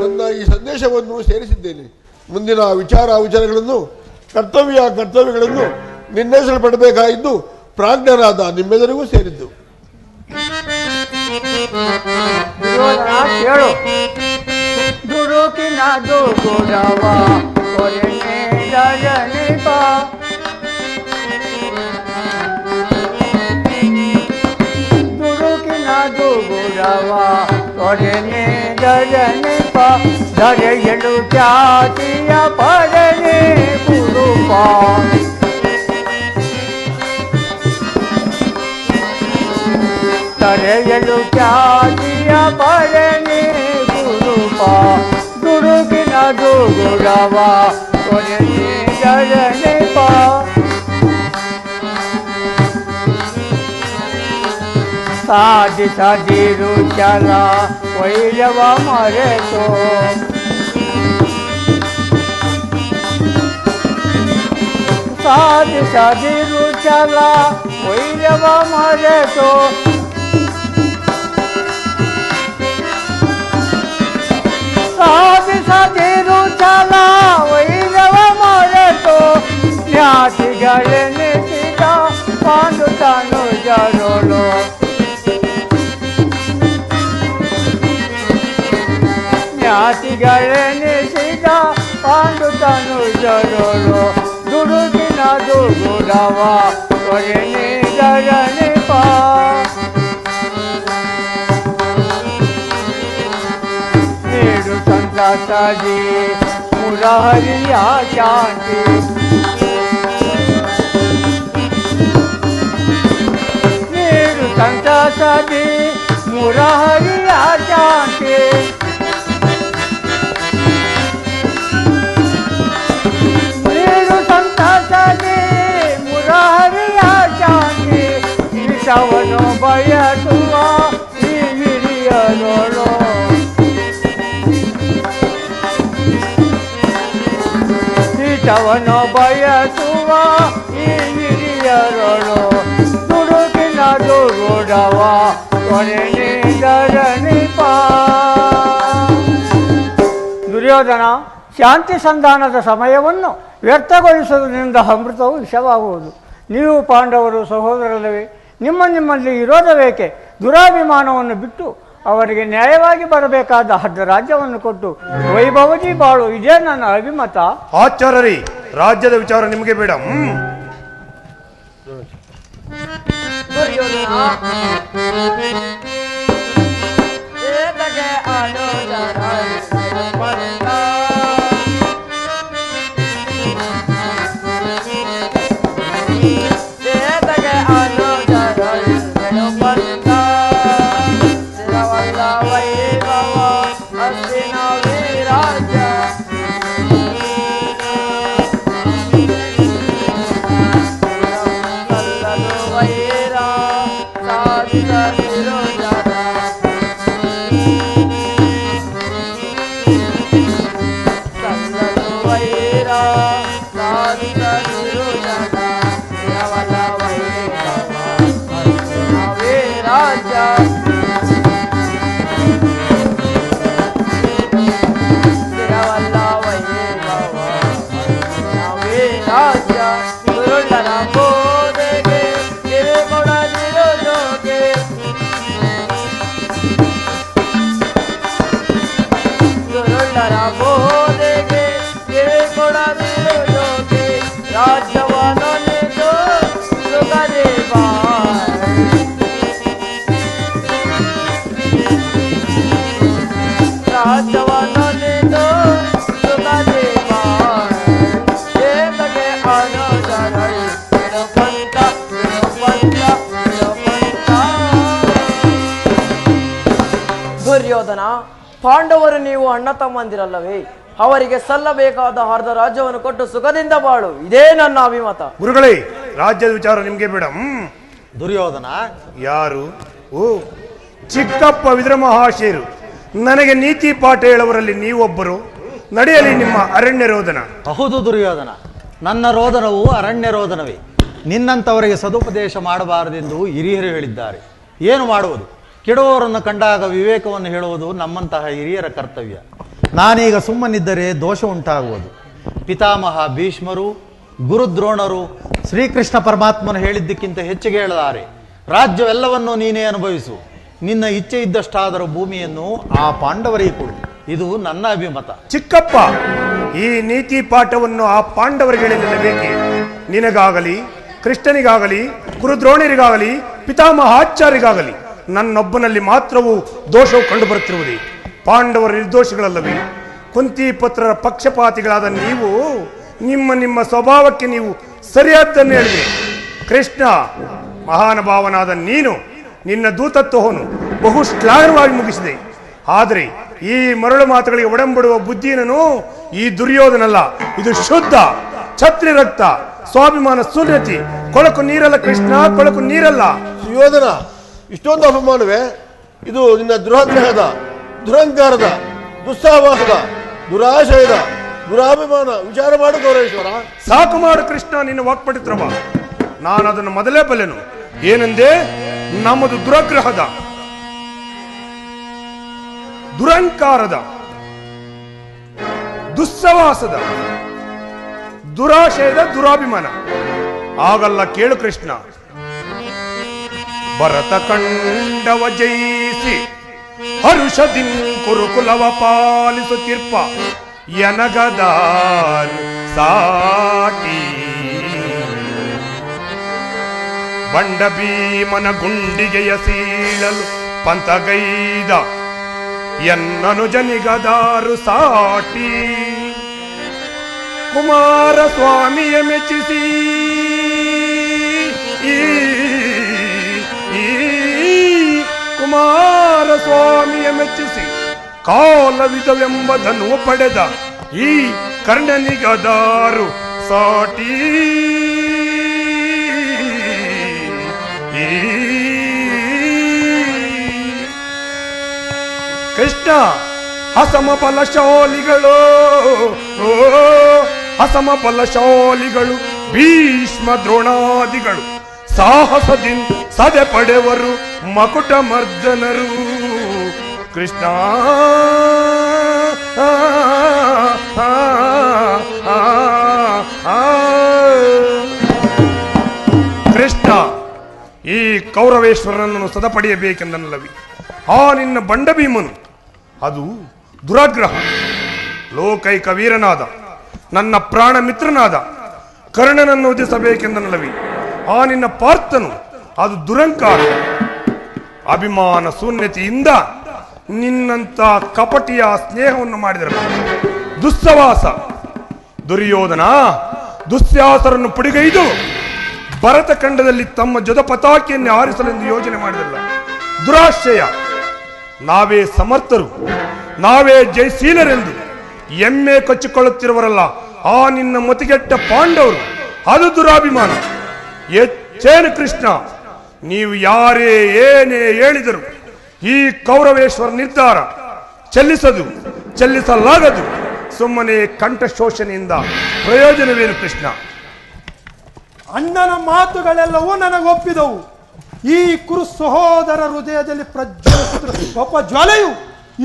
ನನ್ನ ಈ ಸಂದೇಶವನ್ನು ಸೇರಿಸಿದ್ದೇನೆ. ಮುಂದಿನ ವಿಚಾರಗಳನ್ನು ಕರ್ತವ್ಯಗಳನ್ನು ನಿರ್ಣಯಿಸಲ್ಪಡಬೇಕಾಗಿದ್ದು ಪ್ರಾಜ್ಞರಾದ ನಿಮ್ಮೆಲ್ಲರಿಗೂ ಸೇರಿದ್ದು. ಕೇಳು, ದುಡುಕಿನ ದುಗುಡವ ಕೊರೆನೆ ಜನಿಪ, ದುಡುಕಿನ ದುಗುಡವ ಕೊರೆನೆ ಜನಿಪ, ಧರೆಯಲು ಖ್ಯಾತಿಯ ಪಡನೆ ಕುರುಪ, ಧರೆಯಲು ಖ್ಯಾತಿಯ ಪಡನೆ ಗುರುಪ, ದುಡುಕಿನ ದುಗುಡವ ಕೊನೆಗೆ ಜರನೆಪ. ಸಾಧಿಸದಿರು ಚಲ ವೈರವ ಮರೆತೋ, ಸಾಧಿಸದಿರು ಚಲ ವೈರವ ಮರೆತೋ, ಸಾಧಿಸದಿರು ಛಲ ವೈರವ ಮರೆತೋ, ಜ್ಞಾತಿಗಳೆನಿಸಿದ ಪಾಂಡು ತಾನು ಜರೋಳು, ಜ್ಞಾತಿಗಳೆನಿಸಿದ ಪಾಂಡು ತಾನು ಜರೋಳು. ದುಡುಕಿನ ದುಗುಡವ ಕೊರೆನೆ ಜರನೆಪ, ನೀಡು ಸಂತಸದಿ ಮುರಹರಿಯ ಶಾಂತಿ, ನೀಡು ಸಂತಸದಿ ಮುರಹರಿಯ ಶಾಂತಿ, ನೀಡು ಸಂತಸದಿ ಮುರಹರಿಯ ಶಾಂತಿ. ವಿಷವನ್ನು ಬಯಸುವ ಈ ಹಿರಿಯರೋಳು, ವಿಷವನ್ನು ಬಯಸುವ ಈ ಹಿರಿಯರೋಳು. ಉದ್ದವ ಧರಣಿಪ. ದುರ್ಯೋಧನ, ಶಾಂತಿ ಸಂಧಾನದ ಸಮಯವನ್ನು ವ್ಯರ್ಥಗೊಳಿಸುವುದರಿಂದ ಅಮೃತವು ವಿಷವಾಗುವುದು. ನೀವು ಪಾಂಡವರು ಸಹೋದರಲ್ಲವೇ? ನಿಮ್ಮಲ್ಲಿ ವಿರೋಧವೇಕೆ? ದುರಾಭಿಮಾನವನ್ನು ಬಿಟ್ಟು ಅವರಿಗೆ ನ್ಯಾಯವಾಗಿ ಬರಬೇಕಾದ ಅರ್ಧ ರಾಜ್ಯವನ್ನು ಕೊಟ್ಟು ವೈಭವಜಿ ಬಾಳು, ಇದೇ ನನ್ನ ಅಭಿಮತ. ಆಚಾರ್ಯರೇ, ರಾಜ್ಯದ ವಿಚಾರ ನಿಮಗೆ ಬೇಡ. ದುರ್ಯೋಧನ, ಪಾಂಡವರು ನೀವು ಅಣ್ಣ ತಮ್ಮಂದಿರಲ್ಲವೇ? ಅವರಿಗೆ ಸಲ್ಲಬೇಕಾದ ಅರ್ಧ ರಾಜ್ಯವನ್ನು ಕೊಟ್ಟು ಸುಖದಿಂದ ಬಾಳು, ಇದೇ ನನ್ನ ಅಭಿಮತ. ಗುರುಗಳೇ, ರಾಜ್ಯದ ವಿಚಾರ ನಿಮ್ಗೆ ಬೇಡ. ದುರ್ಯೋಧನ ಯಾರು? ಓ, ಚಿಕ್ಕಪ್ಪ ವಿದುರ ಮಹಾಶಯರು. ನನಗೆ ನೀತಿ ಪಾಠ ಹೇಳುವರಲ್ಲಿ ನೀವೊಬ್ಬರು. ನಡೆಯಲಿ ನಿಮ್ಮ ಅರಣ್ಯ ರೋದನ. ಹೌದು ದುರ್ಯೋಧನ, ನನ್ನ ರೋದನವು ಅರಣ್ಯ ರೋದನವೇ. ನಿನ್ನಂಥವರಿಗೆ ಸದುಪದೇಶ ಮಾಡಬಾರದೆಂದು ಹಿರಿಯರು ಹೇಳಿದ್ದಾರೆ. ಏನು ಮಾಡುವುದು? ಕೆಡುವವರನ್ನು ಕಂಡಾಗ ವಿವೇಕವನ್ನು ಹೇಳುವುದು ನಮ್ಮಂತಹ ಹಿರಿಯರ ಕರ್ತವ್ಯ. ನಾನೀಗ ಸುಮ್ಮನಿದ್ದರೆ ದೋಷ ಉಂಟಾಗುವುದು. ಪಿತಾಮಹ ಭೀಷ್ಮರು, ಗುರುದ್ರೋಣರು ಶ್ರೀಕೃಷ್ಣ ಪರಮಾತ್ಮನು ಹೇಳಿದ್ದಕ್ಕಿಂತ ಹೆಚ್ಚಿಗೆ ಹೇಳಿದ್ದಾರೆ. ರಾಜ್ಯವೆಲ್ಲವನ್ನೂ ನೀನೇ ಅನುಭವಿಸು, ನಿನ್ನ ಇಚ್ಛೆ ಇದ್ದಷ್ಟಾದರೂ ಭೂಮಿಯನ್ನು ಆ ಪಾಂಡವರಿಗೆ ಕೊಡು, ಇದು ನನ್ನ ಅಭಿಮತ. ಚಿಕ್ಕಪ್ಪ, ಈ ನೀತಿ ಪಾಠವನ್ನು ಆ ಪಾಂಡವರಿಗೆ ಹೇಳಿಲ್ಲ ಬೇಕೆ? ನಿನಗಾಗಲಿ, ಕೃಷ್ಣನಿಗಾಗಲಿ, ಗುರುದ್ರೋಣರಿಗಾಗಲಿ, ಪಿತಾಮಹಾಚಾರ್ಯರಿಗಾಗಲಿ ನನ್ನೊಬ್ಬನಲ್ಲಿ ಮಾತ್ರವೂ ದೋಷವು ಕಂಡು ಬರುತ್ತಿರುವುದೇ? ಪಾಂಡವರ ನಿರ್ದೋಷಿಗಳಲ್ಲವೇ? ಕುಂತಿ ಪುತ್ರರ ಪಕ್ಷಪಾತಿಗಳಾದ ನೀವು ನಿಮ್ಮ ಸ್ವಭಾವಕ್ಕೆ ನೀವು ಸರಿಯಾದ್ದನ್ನು ಹೇಳಿದ್ರಿ. ಕೃಷ್ಣ ಮಹಾನುಭಾವನಾದ ನೀನು ನಿನ್ನ ದೂತತ್ವವನ್ನು ಬಹು ಶ್ಲಾಘನವಾಗಿ ಮುಗಿಸಿದೆ. ಆದರೆ ಈ ಮರಳು ಮಾತುಗಳಿಗೆ ಒಡಂಬಡುವ ಬುದ್ಧಿಯನ್ನು ಈ ದುರ್ಯೋಧನಲ್ಲ. ಇದು ಶುದ್ಧ ಛತ್ರಿ ರಕ್ತ, ಸ್ವಾಭಿಮಾನ ಶೂನ್ಯತೆ. ಕೊಳಕು ನೀರಲ್ಲ ಕೃಷ್ಣ, ಕೊಳಕು ನೀರಲ್ಲ. ಸುಯೋಧನ, ಇಷ್ಟೊಂದು ಅಪಮಾನವೇ? ಇದು ನಿನ್ನ ದುರಾಗ್ರಹದ, ದುರಂಕಾರದ, ದುಸ್ಸಾವಾಸದ, ದುರಾಶಯದ, ದುರಾಭಿಮಾನ. ವಿಚಾರ ಮಾಡು ಗೌರೇಶ್ವರ. ಸಾಕು ಮಾಡು ಕೃಷ್ಣ ನಿನ್ನ ವಾಕ್ಪಟಿತ್ರವ. ನಾನು ಅದನ್ನು ಮೊದಲೇ ಬಲ್ಲೆನು. ಏನೆಂದೇ? ನಮ್ಮದು ದುರಾಗ್ರಹದ, ದುರಂಕಾರದ, ದುಸ್ಸವಾಸದ, ದುರಾಶಯದ, ದುರಾಭಿಮಾನ. ಆಗಲ್ಲ ಕೇಳು ಕೃಷ್ಣ. ಭರತ ಕಂಡವ ಜಯಿಸಿ ಹರುಷದಿನ್ ಕುರುಕುಲವ ಪಾಲಿಸುತ್ತಿರ್ಪ ಯನಗದಾನ್ ಸಾಟಿ. ಬಂಡ ಭೀಮನ ಗುಂಡಿಗೆಯ ಸೀಳಲು ಪಂಥಗೈದ ಎನ್ನನು ಜನಿಗದಾರು ಸಾಟಿ. ಕುಮಾರಸ್ವಾಮಿಯ ಮೆಚ್ಚಿಸಿ ಕುಮಾರಸ್ವಾಮಿಯ ಮೆಚ್ಚಿಸಿ ಕಾಲವಿದವೆಂಬುದನ್ನು ಪಡೆದ ಈ ಕರ್ಣನಿಗದಾರು ಸಾಟಿ. ಕೃಷ್ಣ ಅಸಮ ಬಲಶಾಲಿಗಳು, ಅಸಮ ಬಲಶಾಲಿಗಳು ಭೀಷ್ಮ ದ್ರೋಣಾದಿಗಳು ಸಾಹಸದಿಂದ ಸದೆ ಪಡೆವರು ಮಕುಟ ಮರ್ದನರು ಕೃಷ್ಣ ಕೃಷ್ಣ, ಈ ಕೌರವೇಶ್ವರನನ್ನು ಸದಪಡೆಯಬೇಕೆಂದನಲ್ಲವಿ. ಆ ನಿನ್ನ ಬಂಡ ಭೀಮನು ಅದು ದುರಾಗ್ರಹ. ಲೋಕೈಕ ವೀರನಾದ ನನ್ನ ಪ್ರಾಣ ಮಿತ್ರನಾದ ಕರ್ಣನನ್ನು ವಧಿಸಬೇಕೆಂದನಲ್ಲವಿ. ಆ ನಿನ್ನ ಪಾರ್ಥನು ಅದು ದುರಂಕಾರ. ಅಭಿಮಾನ ಶೂನ್ಯತೆಯಿಂದ ನಿನ್ನಂತ ಕಪಟಿಯ ಸ್ನೇಹವನ್ನು ಮಾಡಿದರು. ದುಸ್ಸವಾಸ ದುರ್ಯೋಧನ ದುಸ್ಸಾಹಸರನ್ನು ಪುಡಿಗೈದು ಭರತ ಖಂಡದಲ್ಲಿ ತಮ್ಮ ಜೊತೆ ಪತಾಕಿಯನ್ನು ಹಾರಿಸಲೆಂದು ಯೋಜನೆ ಮಾಡಿದಲ್ಲ. ದುರಾಶ್ರಯ, ನಾವೇ ಸಮರ್ಥರು, ನಾವೇ ಜಯಶೀಲರೆಂದು ಎಮ್ಮೆ ಕೊಚ್ಚಿಕೊಳ್ಳುತ್ತಿರುವರಲ್ಲ ಆ ನಿನ್ನ ಮತಿಗೆಟ್ಟ ಪಾಂಡವರು, ಅದು ದುರಾಭಿಮಾನ. ಎಚ್ಚೇನು ಕೃಷ್ಣ, ನೀವು ಯಾರೇ ಏನೇ ಹೇಳಿದರು ಈ ಕೌರವೇಶ್ವರ ನಿರ್ಧಾರ ಚೆಲ್ಲಿಸಲಾಗದು. ಸುಮ್ಮನೆ ಕಂಠ ಶೋಷಣೆಯಿಂದ ಪ್ರಯೋಜನವೇನು ಕೃಷ್ಣ? ಅಣ್ಣನ ಮಾತುಗಳೆಲ್ಲವೂ ನನಗೊಪ್ಪಿದವು. ಈ ಕುರು ಸಹೋದರ ಹೃದಯದಲ್ಲಿ ಪ್ರಜ್ವಲಿಸುತ್ತಿರುವ ಒಬ್ಬ ಜ್ವಾಲೆಯು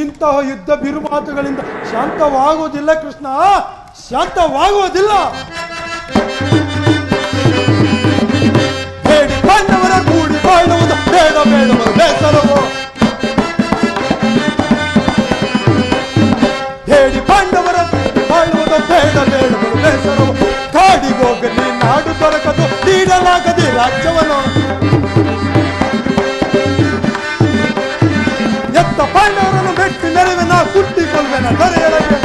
ಇಂತಹ ಯುದ್ಧ ಬಿರುಮಾತುಗಳಿಂದ ಶಾಂತವಾಗುವುದಿಲ್ಲ ಕೃಷ್ಣ, ಶಾಂತವಾಗುವುದಿಲ್ಲ. ಬೇಡಿ ಪಾಂಡವರ ಕೂಡಿ ಬಾಳುವುದು ಬೇಡ ಬೇಡವರು ಬೇಸರವೋ. ಬೇಡಿ ಪಾಂಡವರ ಬಾಳುವುದು ಬೇಡ ಬೇಡವರು ಬೇಸರವೋ. ಕಾಡಿಗೋಗಲಿ ನಾಡು ದೊರಕದು ನೀಡಲಾಗದೆ ರಾಜ್ಯವನ್ನು. ಎತ್ತ ಪಾಂಡವರನ್ನು ಬೆಟ್ಟಿ ನೆರವಿನ ಕುಟ್ಟಿಕೊಲ್ವೆನ ದರೆಯೊಳಗೆ.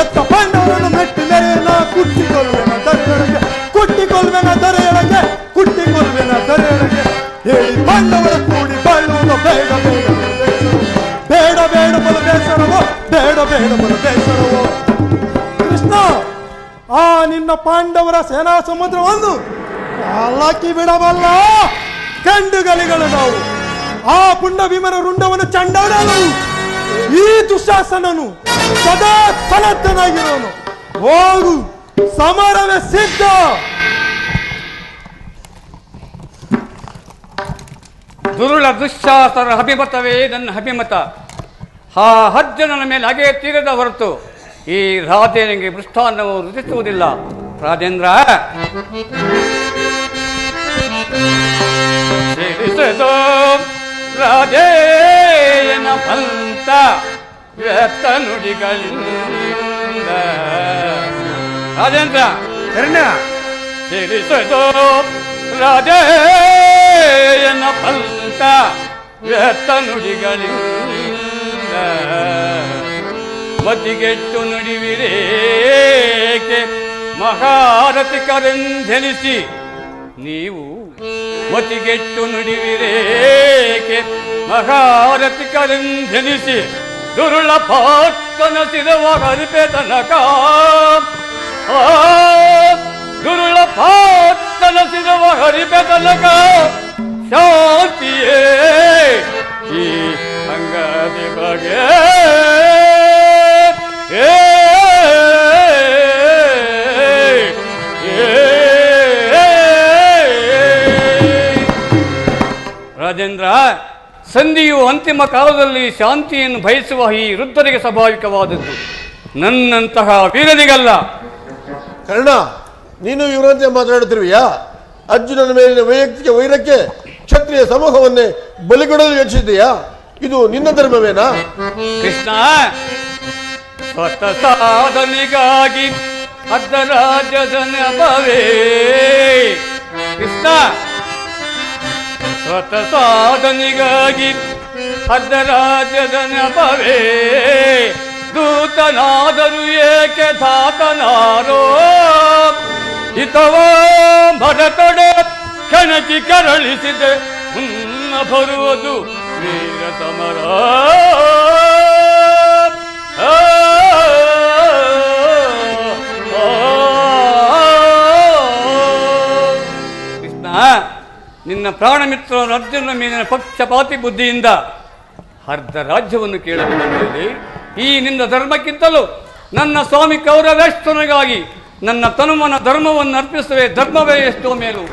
ಎತ್ತ ಪಾಂಡವರನ್ನು ಮೆಟ್ಟಿ ನೆರವಿನ ಕುಟ್ಟಿಕೊಲ್ವೆನ ದರೆಯೊಳಗೆ. ಕುಟ್ಟಿಕೊಲ್ವೆನ ದರೆಯೊಳಗೆ, ಕುಟ್ಟಿಕೊಲ್ವೆನ ದರೆಯೊಳಗೆ. ಹೇಳಿ ಪಾಂಡವರ ಕೂಡಿ ಬಾಳುವುದು ಬೇಡ ಬೇಡ ಬೇಡ ಬಲು ಬೇಸರವೋ, ಬೇಡ ಬೇಡ ಬಲು ಬೇಸರವೋ. ಕೃಷ್ಣ, ಆ ನಿನ್ನ ಪಾಂಡವರ ಸೇನಾ ಸಮುದ್ರವನ್ನು ಅಲ್ಲಕ್ಕಿ ಬಿಡಬಲ್ಲ ಕಂಡುಗಲಿಗಳು ನಾವು. ಆ ಪುಂಡ ಭೀಮನ ರುಂಡವನ್ನು ಚಂಡಾಡಲು ಈ ದುಶಾಸನನು ಸದಾ ಸನ್ನದ್ಧನಾಗಿರೋನು. ಹೋಗು, ಸಮರವೇ ಸಿದ್ಧ. ದುರುಳ ದುಶ್ಶಾಸರ ಅಭಿಮತವೇ ನನ್ನ ಅಭಿಮತ. ಆ ಅರ್ಜುನನ ಮೇಲೆ ಹಾಗೆ ತೀರದ ಹೊರತು ಈ ರಾಧೇನಿಗೆ ಮೃಷ್ಟಾನ್ನವು ರುಚಿಸುವುದಿಲ್ಲ. ರಾಜೇಂದ್ರ, ಸಿರಿಸದೋ ರಾಧೇಯನ ಪಂಥ ವ್ಯರ್ಥ ನುಡಿಗಳಿಂದ. ರಾಜೇಂದ್ರ, ಕರ್ಣ, ಸಿರಿಸದೋ ರಾಧೇಯನ ಪಂಥ ವ್ಯರ್ಥ ನುಡಿಗಳಿಂದ. ಮತಿಗೆಟ್ಟು ನುಡಿವಿರೇಕೆ ಮಹಾರಥಿಕರೆಂದೆನಿಸಿ ನೀವು. ಮತಿಗೆಟ್ಟು ನುಡಿವಿರೇಕೆ ಮಹಾರಥಿಕರೆಂದೆನಿಸಿ ದುರುಳ ಪಾರ್ಥನ ಸಿರವ ಹರಿಪೆ ತನಕ. ದುರುಳ ಪಾರ್ಥನ ಸಿರವ ಹರಿಪೆ ತನಕ ಶಾಂತಿಯೇ ಈ ಅಂಗದಿ ಬಗೆ. ರಾಜೇಂದ್ರ, ಸಂಧಿಯು ಅಂತಿಮ ಕಾಲದಲ್ಲಿ ಶಾಂತಿಯನ್ನು ಬಯಸುವ ಈ ವೃದ್ಧರಿಗೆ ಸ್ವಾಭಾವಿಕವಾದದ್ದು, ನನ್ನಂತಹ ವೀರನಿಗಲ್ಲ. ಕರ್ಣ, ನೀನು ಇವರಂತೆ ಮಾತನಾಡುತ್ತಿರುವೆಯಾ? ಅರ್ಜುನನ ಮೇಲಿನ ವೈಯಕ್ತಿಕ ವೈರಕ್ಕೆ ಕ್ಷತ್ರಿಯ ಸಮೂಹವನ್ನೇ ಬಲಿಗೊಡಲು ಯೋಚಿಸಿದೆಯಾ? ಇದು ನಿನ್ನ ಧರ್ಮವೇನಾ? ಕೃಷ್ಣ, ಸ್ವತ ಸಾಧನೆಗಾಗಿ ಅರ್ಧ ರಾಜ್ಯದ ನೆಪವೇ. ಕೃಷ್ಣ, ಸ್ವತ ಸಾಧನೆಗಾಗಿ ಅರ್ಧ ರಾಜ್ಯದ ನೆಪವೇ. ದೂತನಾದರೂ ಏಕೆ ಧಾತನಾರೋ ಹಿತವೋ ಭರತೊಡೆ ಕೆಣಕಿ ಕರಳಿಸಿದೆ ಮುನ್ನ ಬರುವುದು ವೀರ ಸಮರ. ಕೃಷ್ಣ, ನಿನ್ನ ಪ್ರಾಣ ಮಿತ್ರ ಅರ್ಜುನ ಮೇಲಿನ ಪಕ್ಷಪಾತಿ ಬುದ್ಧಿಯಿಂದ ಅರ್ಧ ರಾಜ್ಯವನ್ನು ಕೇಳಲು ಈ ನಿನ್ನ ಧರ್ಮಕ್ಕಿಂತಲೂ ನನ್ನ ಸ್ವಾಮಿ ಕೌರವೇಶ್ವರನಿಗಾಗಿ ನನ್ನ ತನುಮನ ಧರ್ಮವನ್ನು ಅರ್ಪಿಸುವೆ, ಧರ್ಮವೇ ಎಷ್ಟೋ ಮೇಲು.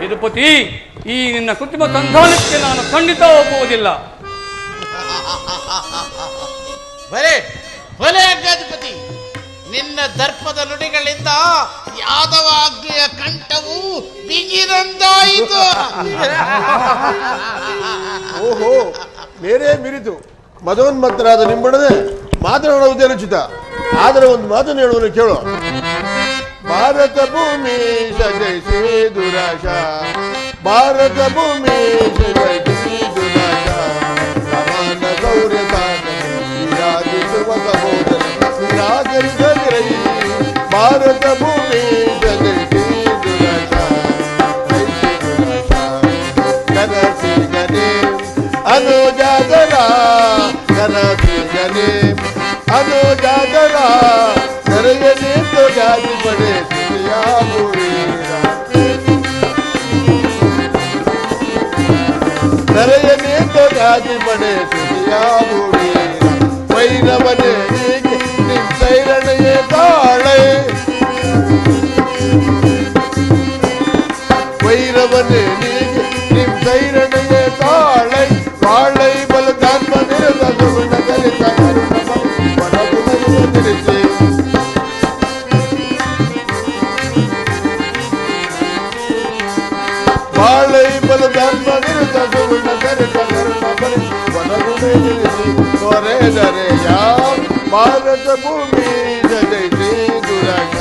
ಯದುಪತಿ, ಈ ನಿನ್ನ ಕೃತ್ರಿಮ ಸಂಧಾನಕ್ಕೆ ನಾನು ಖಂಡಿತ ಒಪ್ಪುವುದಿಲ್ಲ. ಬರೇ ಬಲೆ ಅಗ್ಗಾಧಿಪತಿ, ನಿನ್ನ ದರ್ಪದ ನುಡಿಗಳಿಂದ ಯಾದವ ಅಗ್ನಿಯ ಕಂಠವು ಬಿಗಿರಂದಾಯಿತು. ಓಹೋ, ಮೇರೇ ಮಿರಿತು ಮದೋನ್ಮತ್ತರಾದ ನಿಂಬಡದೆ ಮಾತನಾಡುವುದೇ ರುಚಿತ. ಆದರೆ ಒಂದು ಮಾತನ್ನು ಹೇಳುವನು ಕೇಳು. ಭಾರತ ಭೂಮಿ ಸಜೈಸಿ ದುರಾಶ, ಭಾರತ ಭೂಮಿ ಸಜೈಸಿ ದುರಾಶ, ಸಮಾನ ಗೌರ್ಯ ವಿರಾಜಿಸುವ ಸಹೋದರ ನಿರಾಕರಿಸದಿರೈ. ಭಾರತ ಭೂಮಿ ಸಜೈಸಿ ದುರಾಶ, ಕನಸಿ ಗನೆ ಅನುಜಾಗರ, ಕನಸಿ ಗನೆ ಅನುಜಾಗರ, ನರಯನೆ तो जाति पड़े सुनिया बुरीरा, नरयने तो जाति पड़े सुनिया बुरीरा. वैरवने निम्सैरणये ताळे, वैरवने निम्सैरणये ताळे, ताळे बलदान निरत सुगुण कलित करुण वनगुण निरते. ಬಾಳೈ ಬಲಧರ್ಮ ನಿರತ ಸುಗುಣ ಕರಿತ ಕರ್ಮ ಬಲಿ ವನಗುಣೆ ನಿರಿಸಿ ತೊರೆದರೆಯ. ಭಾರತ ಭೂಮಿ ಜಗೈಸಿ ದುರಾಶ,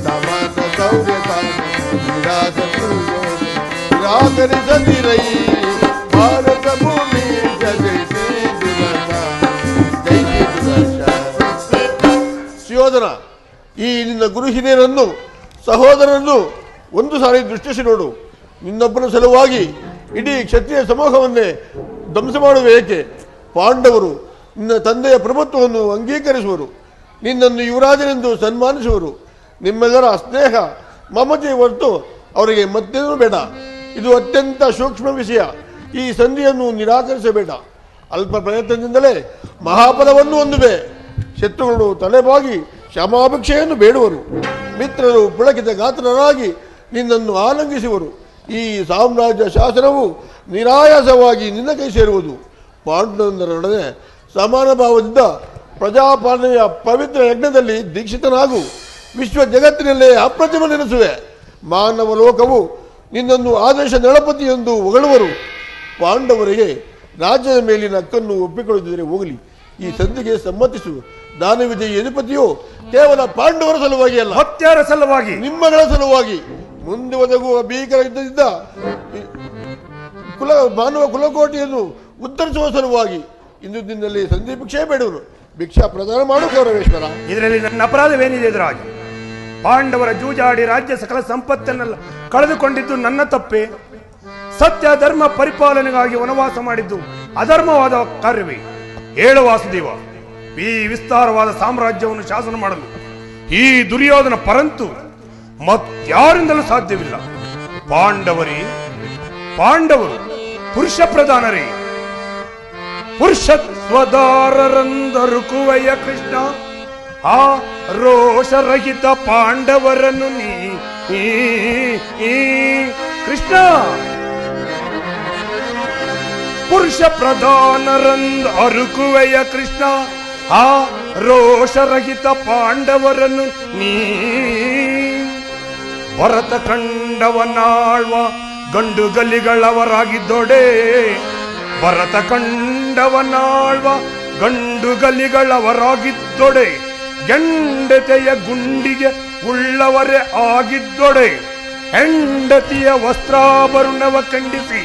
ಸಮಾನ ಸೌರ್ಯ ನಿರಾಕರಿಸದಿರೈ. ಭಾರತ ಭೂಮಿ ಜಗೈಸಿ ದುರಾಶ, ಜೈಸಿ ದುರಾಶ. ಸುಯೋಧನ, ಈ ನಿನ್ನ ಗುರು ಹಿರಿಯರನ್ನು ಸಹೋದರರನ್ನು ಒಂದು ಸಾರಿ ದೃಷ್ಟಿಸಿ ನೋಡು. ನಿನ್ನೊಬ್ಬನ ಸಲುವಾಗಿ ಇಡೀ ಕ್ಷತ್ರಿಯ ಸಮೂಹವನ್ನೇ ಧ್ವಂಸ ಮಾಡುವ ಏಕೆ? ಪಾಂಡವರು ನಿನ್ನ ತಂದೆಯ ಪ್ರಭುತ್ವವನ್ನು ಅಂಗೀಕರಿಸುವರು, ನಿನ್ನನ್ನು ಯುವರಾಜನೆಂದು ಸನ್ಮಾನಿಸುವರು. ನಿಮ್ಮೆಲ್ಲರ ಸ್ನೇಹ ಮಮತೆ ಹೊರತು ಅವರಿಗೆ ಮತ್ತೇನೂ ಬೇಡ. ಇದು ಅತ್ಯಂತ ಸೂಕ್ಷ್ಮ ವಿಷಯ. ಈ ಸಂಧಿಯನ್ನು ನಿರಾಕರಿಸಬೇಡ. ಅಲ್ಪ ಪ್ರಯತ್ನದಿಂದಲೇ ಮಹಾಫಲವನ್ನು ಹೊಂದುವೆ. ಶತ್ರುಗಳು ತಲೆಬಾಗಿ ಕ್ಷಮಾಭಿಕ್ಷೆಯನ್ನು ಬೇಡುವರು. ಮಿತ್ರರು ಪುಳಕಿತ ಗಾತ್ರರಾಗಿ ನಿನ್ನನ್ನು ಆಲಂಘಿಸುವರು. ಈ ಸಾಮ್ರಾಜ್ಯ ಶಾಸನವು ನಿರಾಯಾಸವಾಗಿ ನಿನ್ನ ಕೈ ಸೇರುವುದು. ಪಾಂಡವರೊಡನೆ ಸಮಾನ ಭಾವದಿಂದ ಪ್ರಜಾಪಾಲನೆಯ ಪವಿತ್ರ ಯಜ್ಞದಲ್ಲಿ ದೀಕ್ಷಿತನಾಗು. ವಿಶ್ವ ಜಗತ್ತಿನಲ್ಲೇ ಅಪ್ರತಿಮ ನೆನೆಸುವೆ. ಮಾನವ ಲೋಕವು ನಿನ್ನನ್ನು ಆದೇಶ ನಳಪತಿ ಎಂದು ಹೊಗಳುವರು. ಪಾಂಡವರಿಗೆ ರಾಜ್ಯದ ಮೇಲಿನ ಹಕ್ಕನ್ನು ಒಪ್ಪಿಕೊಳ್ಳುತ್ತಿದ್ದರೆ ಹೋಗಲಿ, ಈ ಸಂಧಿಗೆ ಸಮ್ಮತಿಸು. ದಾನವಿಜಯ ಯದುಪತಿಯು ಕೇವಲ ಪಾಂಡವರ ಸಲುವಾಗಿ ಅಲ್ಲ, ಹತ್ಯಾರ ಸಲುವಾಗಿ, ನಿಮ್ಮಗಳ ಸಲುವಾಗಿ ಮುಂದೆ ಒದಗುವ ಭೀಕರ ಯುದ್ಧದಿಂದ ಮಾನವ ಕುಲಕೋಟಿಯನ್ನು ಉತ್ತರಿಸುವ ಸಲುವಾಗಿ ಇಂದು ನಿನ್ನಲ್ಲಿ ಸಂಧಿ ಭಿಕ್ಷೆ ಬೇಡುವನು. ಭಿಕ್ಷಾ ಪ್ರದಾನ ಮಾಡು ಗೌರವೇಶ್ವರ. ಇದರಲ್ಲಿ ನನ್ನ ಅಪರಾಧವೇನಿದೆ ಎದುರಾಗಿ? ಪಾಂಡವರ ಜೂಜಾಡಿ ರಾಜ್ಯ ಸಕಲ ಸಂಪತ್ತನ್ನೆಲ್ಲ ಕಳೆದುಕೊಂಡಿದ್ದು ನನ್ನ ತಪ್ಪೇ? ಸತ್ಯ ಧರ್ಮ ಪರಿಪಾಲನೆಗಾಗಿ ವನವಾಸ ಮಾಡಿದ್ದು ಅಧರ್ಮವಾದ ಕಾರ್ಯವೇ? ಹೇಳು ವಾಸುದೇವ, ಈ ವಿಸ್ತಾರವಾದ ಸಾಮ್ರಾಜ್ಯವನ್ನು ಶಾಸನ ಮಾಡಲು ಈ ದುರ್ಯೋಧನ ಪರಂತು ಮತ್ಯಾರಿಂದಲೂ ಸಾಧ್ಯವಿಲ್ಲ. ಪಾಂಡವರು ಪುರುಷ ಪ್ರಧಾನರೇ, ಪುರುಷತ್ವದಾರರಂದರು ಕುವಯ್ಯ ಕೃಷ್ಣ. ಆ ರೋಷರಹಿತ ಪಾಂಡವರನ್ನು ನೀ ಕೃಷ್ಣ ಪುರುಷ ಪ್ರಧಾನರಂದು ಅರುಕುವೆಯ ಕೃಷ್ಣ. ಆ ರೋಷರಹಿತ ಪಾಂಡವರನ್ನು ನೀ ಭರತ ಕಂಡವನಾಳ್ವ ಗಂಡು ಗಲಿಗಳವರಾಗಿದ್ದೊಡೆ. ಭರತ ಕಂಡವನಾಳ್ವ ಗಂಡು ಗಲಿಗಳವರಾಗಿದ್ದೊಡೆ. ಹೆಂಡತಿಯ ಗುಂಡಿಗೆ ಉಳ್ಳವರೇ ಆಗಿದ್ದೊಡೆ. ಹೆಂಡತಿಯ ವಸ್ತ್ರಾಭರಣವ ಖಂಡಿಸಿ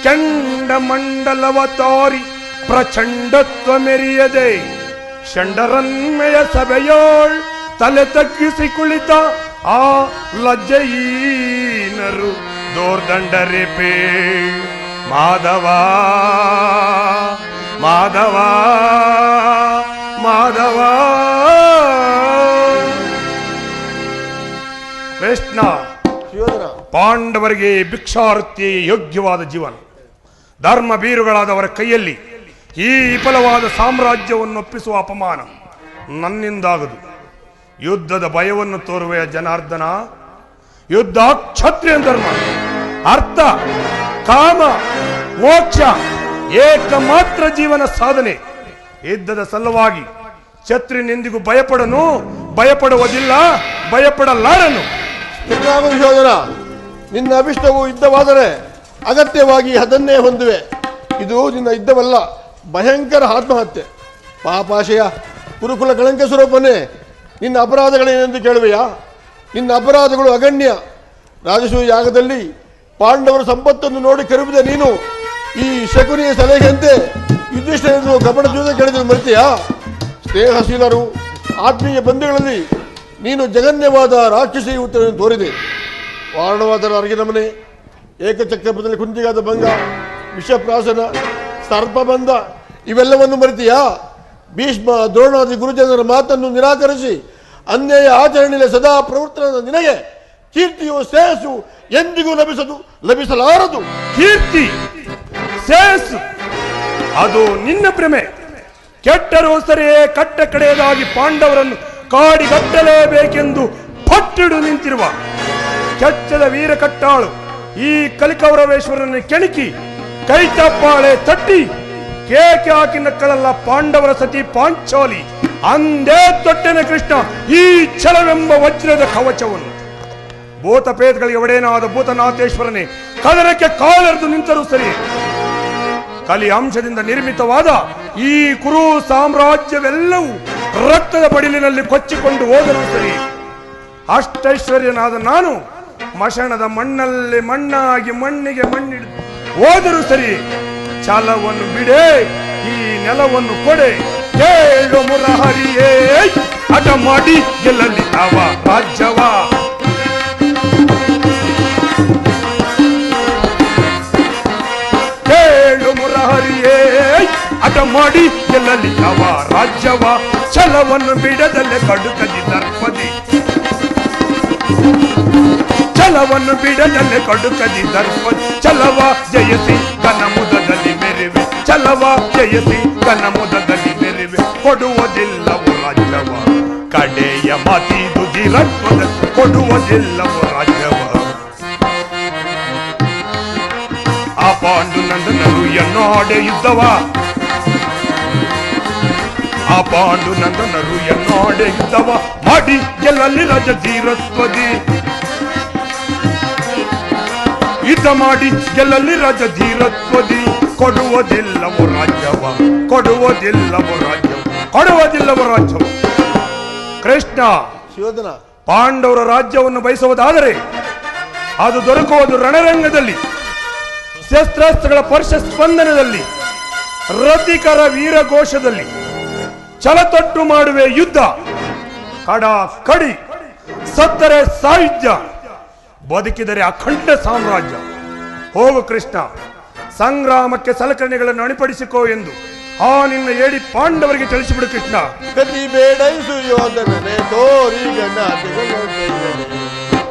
ಚಂಡ ಮಂಡಲವ ತಾರಿ ಪ್ರಚಂಡತ್ವ ಮೆರೆಯದೆ ಷಂಡರನ್ಮೆಯ ಸಭೆಯೋಳ್ ತಲೆ ತಗ್ಗಿಸಿ ಕುಳಿತ ಆ ಲಜ್ಜೆಯೀನರು ದೋರ್ದಂಡರೆಪೇ. ಮಾಧವ ಮಾಧವ ಮಾಧವ ಕೃಷ್ಣ. ಪಾಂಡವರಿಗೆ ಭಿಕ್ಷಾವೃತ್ತಿ ಯೋಗ್ಯವಾದ ಜೀವನ. ಧರ್ಮ ಬೀರುಗಳಾದವರ ಕೈಯಲ್ಲಿ ಈ ವಿಫಲವಾದ ಸಾಮ್ರಾಜ್ಯವನ್ನು ಒಪ್ಪಿಸುವ ಅಪಮಾನ ನನ್ನಿಂದಾಗದು. ಯುದ್ಧದ ಭಯವನ್ನು ತೋರುವೆಯ ಜನಾರ್ದನ? ಯುದ್ಧ ಕ್ಷತ್ರಿಯ ಧರ್ಮ, ಅರ್ಥ ಕಾಮ ಮೋಕ್ಷ ಏಕಮಾತ್ರ ಜೀವನ ಸಾಧನೆ. ಯುದ್ಧದ ಸಲುವಾಗಿ ಕ್ಷತ್ರಿಯನೆಂದಿಗೂ ಭಯಪಡನು, ಭಯಪಡುವುದಿಲ್ಲ, ಭಯಪಡಲಾರನು. ಶ್ರೀರಾಮಶೋಧನ, ನಿನ್ನ ಅಭಿಷ್ಟವು ಯುದ್ಧವಾದರೆ ಅಗತ್ಯವಾಗಿ ಅದನ್ನೇ ಹೊಂದುವೆ. ಇದು ನಿನ್ನ ಯುದ್ಧವಲ್ಲ, ಭಯಂಕರ ಆತ್ಮಹತ್ಯೆ. ಪಾಪಾಶಯ, ಕುರುಕುಲ ಕಳಂಕ ಸ್ವರೂಪನೇ, ನಿನ್ನ ಅಪರಾಧಗಳೇನೆಂದು ಕೇಳುವೆಯಾ? ನಿನ್ನ ಅಪರಾಧಗಳು ಅಗಣ್ಯ. ರಾಜಸೂಯ ಯಾಗದಲ್ಲಿ ಪಾಂಡವರ ಸಂಪತ್ತನ್ನು ನೋಡಿ ಕರುಬಿದೆ ನೀನು. ಈ ಶಕುನಿಯ ಸಲಹೆಯಂತೆ ಯುಧಿಷ್ಠಿರನು ಕಪಟ ಜೂದ ಕೇಳಿದ ಮರಿತೆಯಾ? ಸ್ನೇಹಶೀಲರು ಆತ್ಮೀಯ ಬಂಧುಗಳಲ್ಲಿ ನೀನು ಜಗನ್ಯವಾದ ರಾಕ್ಷಸಿ ಉತ್ತರವನ್ನು ತೋರಿದೆ. ವಾರಣವಾದರ ಅರಗಿನಮನೆ, ಏಕಚಕ್ರಪದಲ್ಲಿ ಕುಂತಿಗಾದ ಭಂಗ, ವಿಷಪ್ರಾಸನ, ಸರ್ಪಬಂಧ ಇವೆಲ್ಲವನ್ನು ಮರಿತೀಯಾ? ಭೀಷ್ಮ ದ್ರೋಣಾದಿ ಗುರುಜನರ ಮಾತನ್ನು ನಿರಾಕರಿಸಿ ಅನ್ಯಾಯ ಆಚರಣೆಯಲ್ಲಿ ಸದಾ ಪ್ರವೃತ್ತನಾದ ನಿನಗೆ ಕೀರ್ತಿಯು ಶ್ರೇಯಸ್ಸು ಎಂದಿಗೂ ಲಭಿಸಲಾರದು. ಕೀರ್ತಿ ಶ್ರೇಯಸ್ಸು ಅದು ನಿನ್ನ ಭ್ರಮೆ. ಕೆಟ್ಟರೂ ಸರಿಯೇ ಕಟ್ಟ ಕಡೆಯದಾಗಿ ಪಾಂಡವರನ್ನು ಕಾಡಿಗಟ್ಟಲೇಬೇಕೆಂದು ಪಟ್ಟಿಡು ನಿಂತಿರುವ ಕೆಚ್ಚದ ವೀರ ಕಟ್ಟಾಳು ಈ ಕಲಿಕೌರವೇಶ್ವರನ ಕೆಣಕಿ ಕೈ ಚಪ್ಪಾಳೆ ತಟ್ಟಿ ಕೇಕೆ ಹಾಕಿ ನಕ್ಕಳಲ್ಲ ಪಾಂಡವರ ಸತಿ ಪಾಂಚಾಲಿ. ಅಂದೇ ತೊಟ್ಟೆನ ಕೃಷ್ಣ ಈ ಛಲವೆಂಬ ವಜ್ರದ ಕವಚವನ್ನು. ಭೂತಪೇತಗಳಿಗೆ ಒಡೆಯನಾದ ಭೂತನಾಥೇಶ್ವರನೇ ಕದನಕ್ಕೆ ಕಾಲೆರೆದು ನಿಂತರೂ ಸರಿ. ಕಲಿ ಅಂಶದಿಂದ ನಿರ್ಮಿತವಾದ ಈ ಕುರು ಸಾಮ್ರಾಜ್ಯವೆಲ್ಲವೂ ರಕ್ತದ ಬಡಿಲಿನಲ್ಲಿ ಕೊಚ್ಚಿಕೊಂಡು ಹೋದರೂ ಸರಿ. ಅಷ್ಟೈಶ್ವರ್ಯನಾದ ನಾನು ಮಶಣದ ಮಣ್ಣಲ್ಲಿ ಮಣ್ಣಾಗಿ ಮಣ್ಣಿಗೆ ಮಣ್ಣಿಡಿದು ಹೋದರೂ ಸರಿ. ಛಲವನ್ನು ಬಿಡೆ, ಈ ನೆಲವನ್ನು ಕೊಡೆ. ಕೇಳು ಮುರಹರಿಯೇ, ಹಠ ಮಾಡಿ ಗೆಲ್ಲಲಿ ಅವ ರಾಜ್ಯವ. ಕೇಳು ಮುರಹರಿಯೇ, ಹಠ ಮಾಡಿ ಗೆಲ್ಲಲಿ ಅವ ರಾಜ್ಯವ. ಛಲವನ್ನು ಬಿಡದಲ್ಲೇ ಕಡುಕದಿ ದರ್ಪದಿ, ಛಲವನ್ನು ಬಿಡದಲ್ಲೇ ಕಡುಕದಿ ದರ್ಪದಿ. ಛಲವ ಜಯಸಿ ಕನ ಮುದದಲ್ಲಿ ಮೆರಿವೆ, ಛಲವ ಜಯಸಿ ಕನ ಮುದದಲ್ಲಿ ಮೆರಿವೆ. ಕೊಡುವುದಿಲ್ಲವು ರಾಜ್ಯವ, ಕಡೆಯ ಮಾತಿದು ಧೀರತ್ವದ ಕೊಡುವುದಿಲ್ಲವು ರಾಜ್ಯವ. ಆ ಪಾಂಡುನಂದನರು ಎನ್ನಾಡೆ ಯುದ್ಧವ, ಆ ಪಾಂಡುನಂದನರು ಎನ್ನಾಡೆ ಯುದ್ಧವ ಮಾಡಿ ಗೆಲ್ಲಲಿ ರಾಜ ಧೀರತ್ವದಿ. ಯುದ್ಧ ಮಾಡಿ ಗೆಲ್ಲಲಿ ರಾಜ ಧೀರತ್ವದಿ. ಕೊಡುವುದಿಲ್ಲವೋ ರಾಜ್ಯವ, ಕೊಡುವುದಿಲ್ಲವೋ ರಾಜ್ಯವ, ಕೊಡುವುದಿಲ್ಲವೋ ರಾಜ್ಯವ. ಕೃಷ್ಣ ಶಿವೋಧನ, ಪಾಂಡವರ ರಾಜ್ಯವನ್ನು ಬಯಸುವುದಾದರೆ ಅದು ದೊರಕುವುದು ರಣರಂಗದಲ್ಲಿ, ಶಸ್ತ್ರಾಸ್ತ್ರಗಳ ಪರ್ಶ ಸ್ಪಂದನದಲ್ಲಿ, ರಥಿಕರ ವೀರಘೋಷದಲ್ಲಿ. ಛಲತೊಟ್ಟು ಮಾಡುವೆ ಯುದ್ಧ, ಕಡ ಕಡಿ, ಸತ್ತರೆ ಸಾಯುಜ್ಯ, ಬದುಕಿದರೆ ಅಖಂಡ ಸಾಮ್ರಾಜ್ಯ. ಹೋಗು ಕೃಷ್ಣ, ಸಂಗ್ರಾಮಕ್ಕೆ ಸಲಕರಣೆಗಳನ್ನು ಅಣಿಪಡಿಸಿಕೋ ಎಂದು ಆ ನಿನ್ನ ಏಡಿ ಪಾಂಡವರಿಗೆ ತಿಳಿಸಿಬಿಡು ಕೃಷ್ಣ. ಕತಿ ಬೇಡೈಸು ಯೋಧನನೆ ತೋರಿಗ ನಾಟಿಗಳು,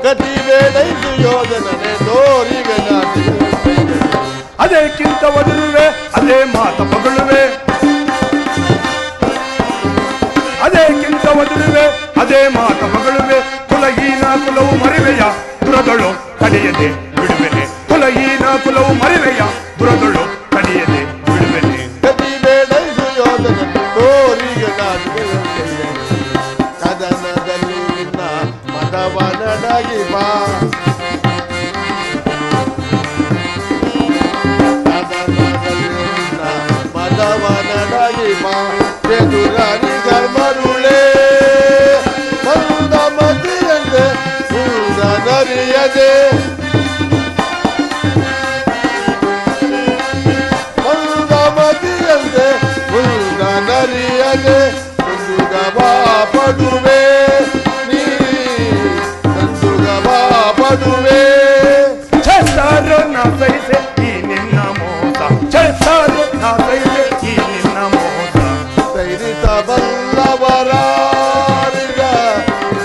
ಕತಿ ಬೇಡೈಸು ಯೋಧನನೆ ತೋರಿಗ ನಾಟಿಗಳು. ಅದೇಕ್ಕಿಂತ ಒದರುವೆ, ಅದೇ ಮಾತ ಮಗಳುವೆ, ಅದೇಕ್ಕಿಂತ ಒದರುವೆ, ಅದೇ ಮಾತ ಮಗಳುವೆ. ಕುಲಹೀನ ಕುಲವು ಮರಿವೆಯ ದುರದೊಳು ಕಡೆಯದೆ ಬಿಡುವೆನೆ, ಕುಲಹೀನ ಕುಲವು ಮರಿವೆಯ ದುರದೊಳು ಕಡೆಯದೆ ಬಿಡುವೆನೆ. ಕತಿ ಬೇಡೈಸು ಯೋಧನನೆ ತೋರಿಗ ನಾಟಿಗಳು, ಕದನದಲ್ಲಿ ನಿನ್ನ ಮತವನಡಗಿ ಬಾ. ಮದವನಡಗಿ ಬಾ, ಎದುರಾಗಿ ಧರ್ಮರುಳೇ ಮಂದ ಮತಿಯಂತೆ ಮುಂದ ನರಿಯದೆ. ಮಂದ ಮತಿಯಂತೆ ಮುಂದ ನರಿಯದೆ ಮುಂದುಗವಾ ಪಡುವೆ ನೀ, ಮುಂದುಗವಾ ಪಡುವೆ. ಛೇಸಾರು ನಾ ಸಹಿಸೆ ಈ ನಿನ್ನ ಮೋಸ, ಛೇಸಾರು ನಾ ಸಹಿಸೆ ಈ ನಿನ್ನ ಮೋಸ. ಸೈರಿತ ಬಲ್ಲವರಾರಿಗ,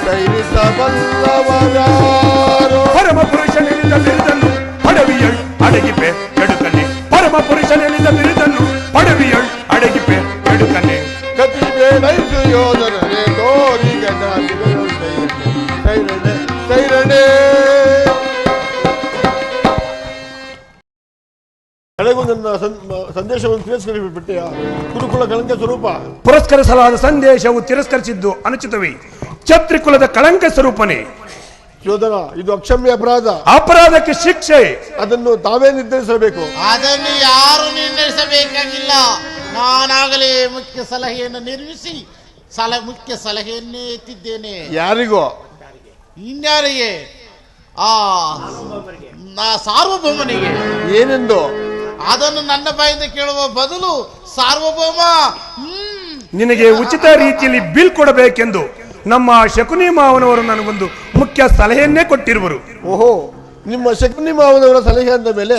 ಸೈರಿತ ಬಲ್ಲವರಾರು. ಪರಮ ಪುರುಷನಿಂದ ಬಿರುದನ್ನು ಪಡವಿಯಳ್ ಅಡಗಿಪೆ ಎಡುಕನೆ, ಪರಮ ಪುರುಷನಿಂದ ಬಿರುದನ್ನು ಪಡವಿಯಳ್ ಅಡಗಿಪೆ ಎಡುಕನೆ. ಕತಿ ಬೇಡೈಸು ಯೋಧನನೆ ತೋರಿಗ ವೀರನೇ. ಕಡೆಗೂ ನನ್ನ ಸಂದೇಶವನ್ನು ತಿರಸ್ಕರಿಸಿಬಿಟ್ಟೆಯ ಕುರುಕುಲ ಕಳಂಕ ಸ್ವರೂಪ. ಪುರಸ್ಕರಿಸಲಾದ ಸಂದೇಶವು ತಿರಸ್ಕರಿಸಿದ್ದು ಅನುಚಿತವೇ. ಛತ್ರಿಕುಲದ ಕಳಂಕ ಸ್ವರೂಪನೇ. ಯೋಧನ, ಇದು ಅಕ್ಷಮ್ಯ ಅಪರಾಧ. ಅಪರಾಧಕ್ಕೆ ಶಿಕ್ಷೆ ಅದನ್ನು ತಾವೇ ನಿರ್ಧರಿಸಬೇಕು. ಅದನ್ನು ಯಾರು ನಿರ್ಣಯಿಸಬೇಕಾಗಿಲ್ಲ. ನಾನಾಗಲೇ ಮುಖ್ಯ ಸಲಹೆಯನ್ನು ನಿರ್ಮಿಸಿ ಮುಖ್ಯ ಸಲಹೆಯನ್ನೇ ಎತ್ತಿದ್ದೇನೆ. ಯಾರಿಗೋ? ಇನ್ಯಾರಿಗೆ? ಸಾರ್ವಭೌಮನಿಗೆ. ಏನೆಂದು? ಅದನ್ನು ನನ್ನ ಬಾಯಿಂದ ಕೇಳುವ ಬದಲು ಸಾರ್ವಭೌಮ ನಿನಗೆ ಉಚಿತ ರೀತಿಯಲ್ಲಿ ಬಿಲ್ ಕೊಡಬೇಕೆಂದು ನಮ್ಮ ಶಕುನಿ ಮಾವನವರು ನನಗೊಂದು ಮುಖ್ಯ ಸಲಹೆಯನ್ನೇ ಕೊಟ್ಟಿರುವರು. ಓಹೋ, ನಿಮ್ಮ ಶಕುನಿ ಮಾವನವರ ಸಲಹೆ ಅಂದ ಮೇಲೆ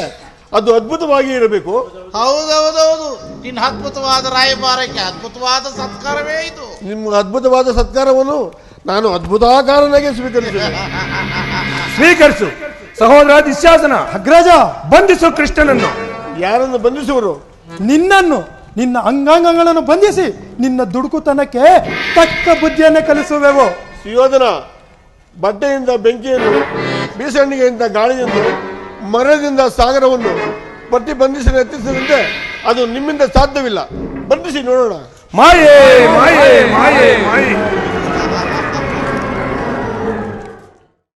ಅದು ಅದ್ಭುತವಾಗಿ ಇರಬೇಕು. ಹೌದೌದೌದು, ನಿನ್ನ ಅದ್ಭುತವಾದ ರಾಯಭಾರಕ್ಕೆ ಅದ್ಭುತವಾದ ಸತ್ಕಾರವೇ ಇದು. ನಿಮ್ಮ ಅದ್ಭುತವಾದ ಸತ್ಕಾರವನ್ನು ನಾನು ಅದ್ಭುತಾಕಾರನಾಗಿ ಸ್ವೀಕರಿಸು. ಸಹೋದರ ದುಶ್ಯಾಸನ, ಅಗ್ರಜ, ಬಂಧಿಸು ಕೃಷ್ಣನನ್ನು. ಯಾರನ್ನು ಬಂಧಿಸುವರು? ನಿನ್ನನ್ನು, ನಿನ್ನ ಅಂಗಾಂಗಗಳನ್ನು ಬಂಧಿಸಿ ನಿನ್ನ ದುಡುಕುತನಕ್ಕೆ ತಕ್ಕ ಬುದ್ಧಿಯನ್ನೇ ಕಲಿಸುವೆವು. ಸುಯೋಧನ, ಬಟ್ಟೆಯಿಂದ ಬೆಂಕಿಯನ್ನು, ಬೀಸಣಿಗೆಯಿಂದ ಗಾಳಿಯನ್ನು, ಮರದಿಂದ ಸಾಗರವನ್ನು ಪಟ್ಟಿ ಬಂಧಿಸಿ ಎತ್ತಿಸಿದಂತೆ ಅದು ನಿಮ್ಮಿಂದ ಸಾಧ್ಯವಿಲ್ಲ. ಬಂಧಿಸಿ ನೋಡೋಣ. ಮಾಯೆ ಮಾಯೆ ಮಾಯೆ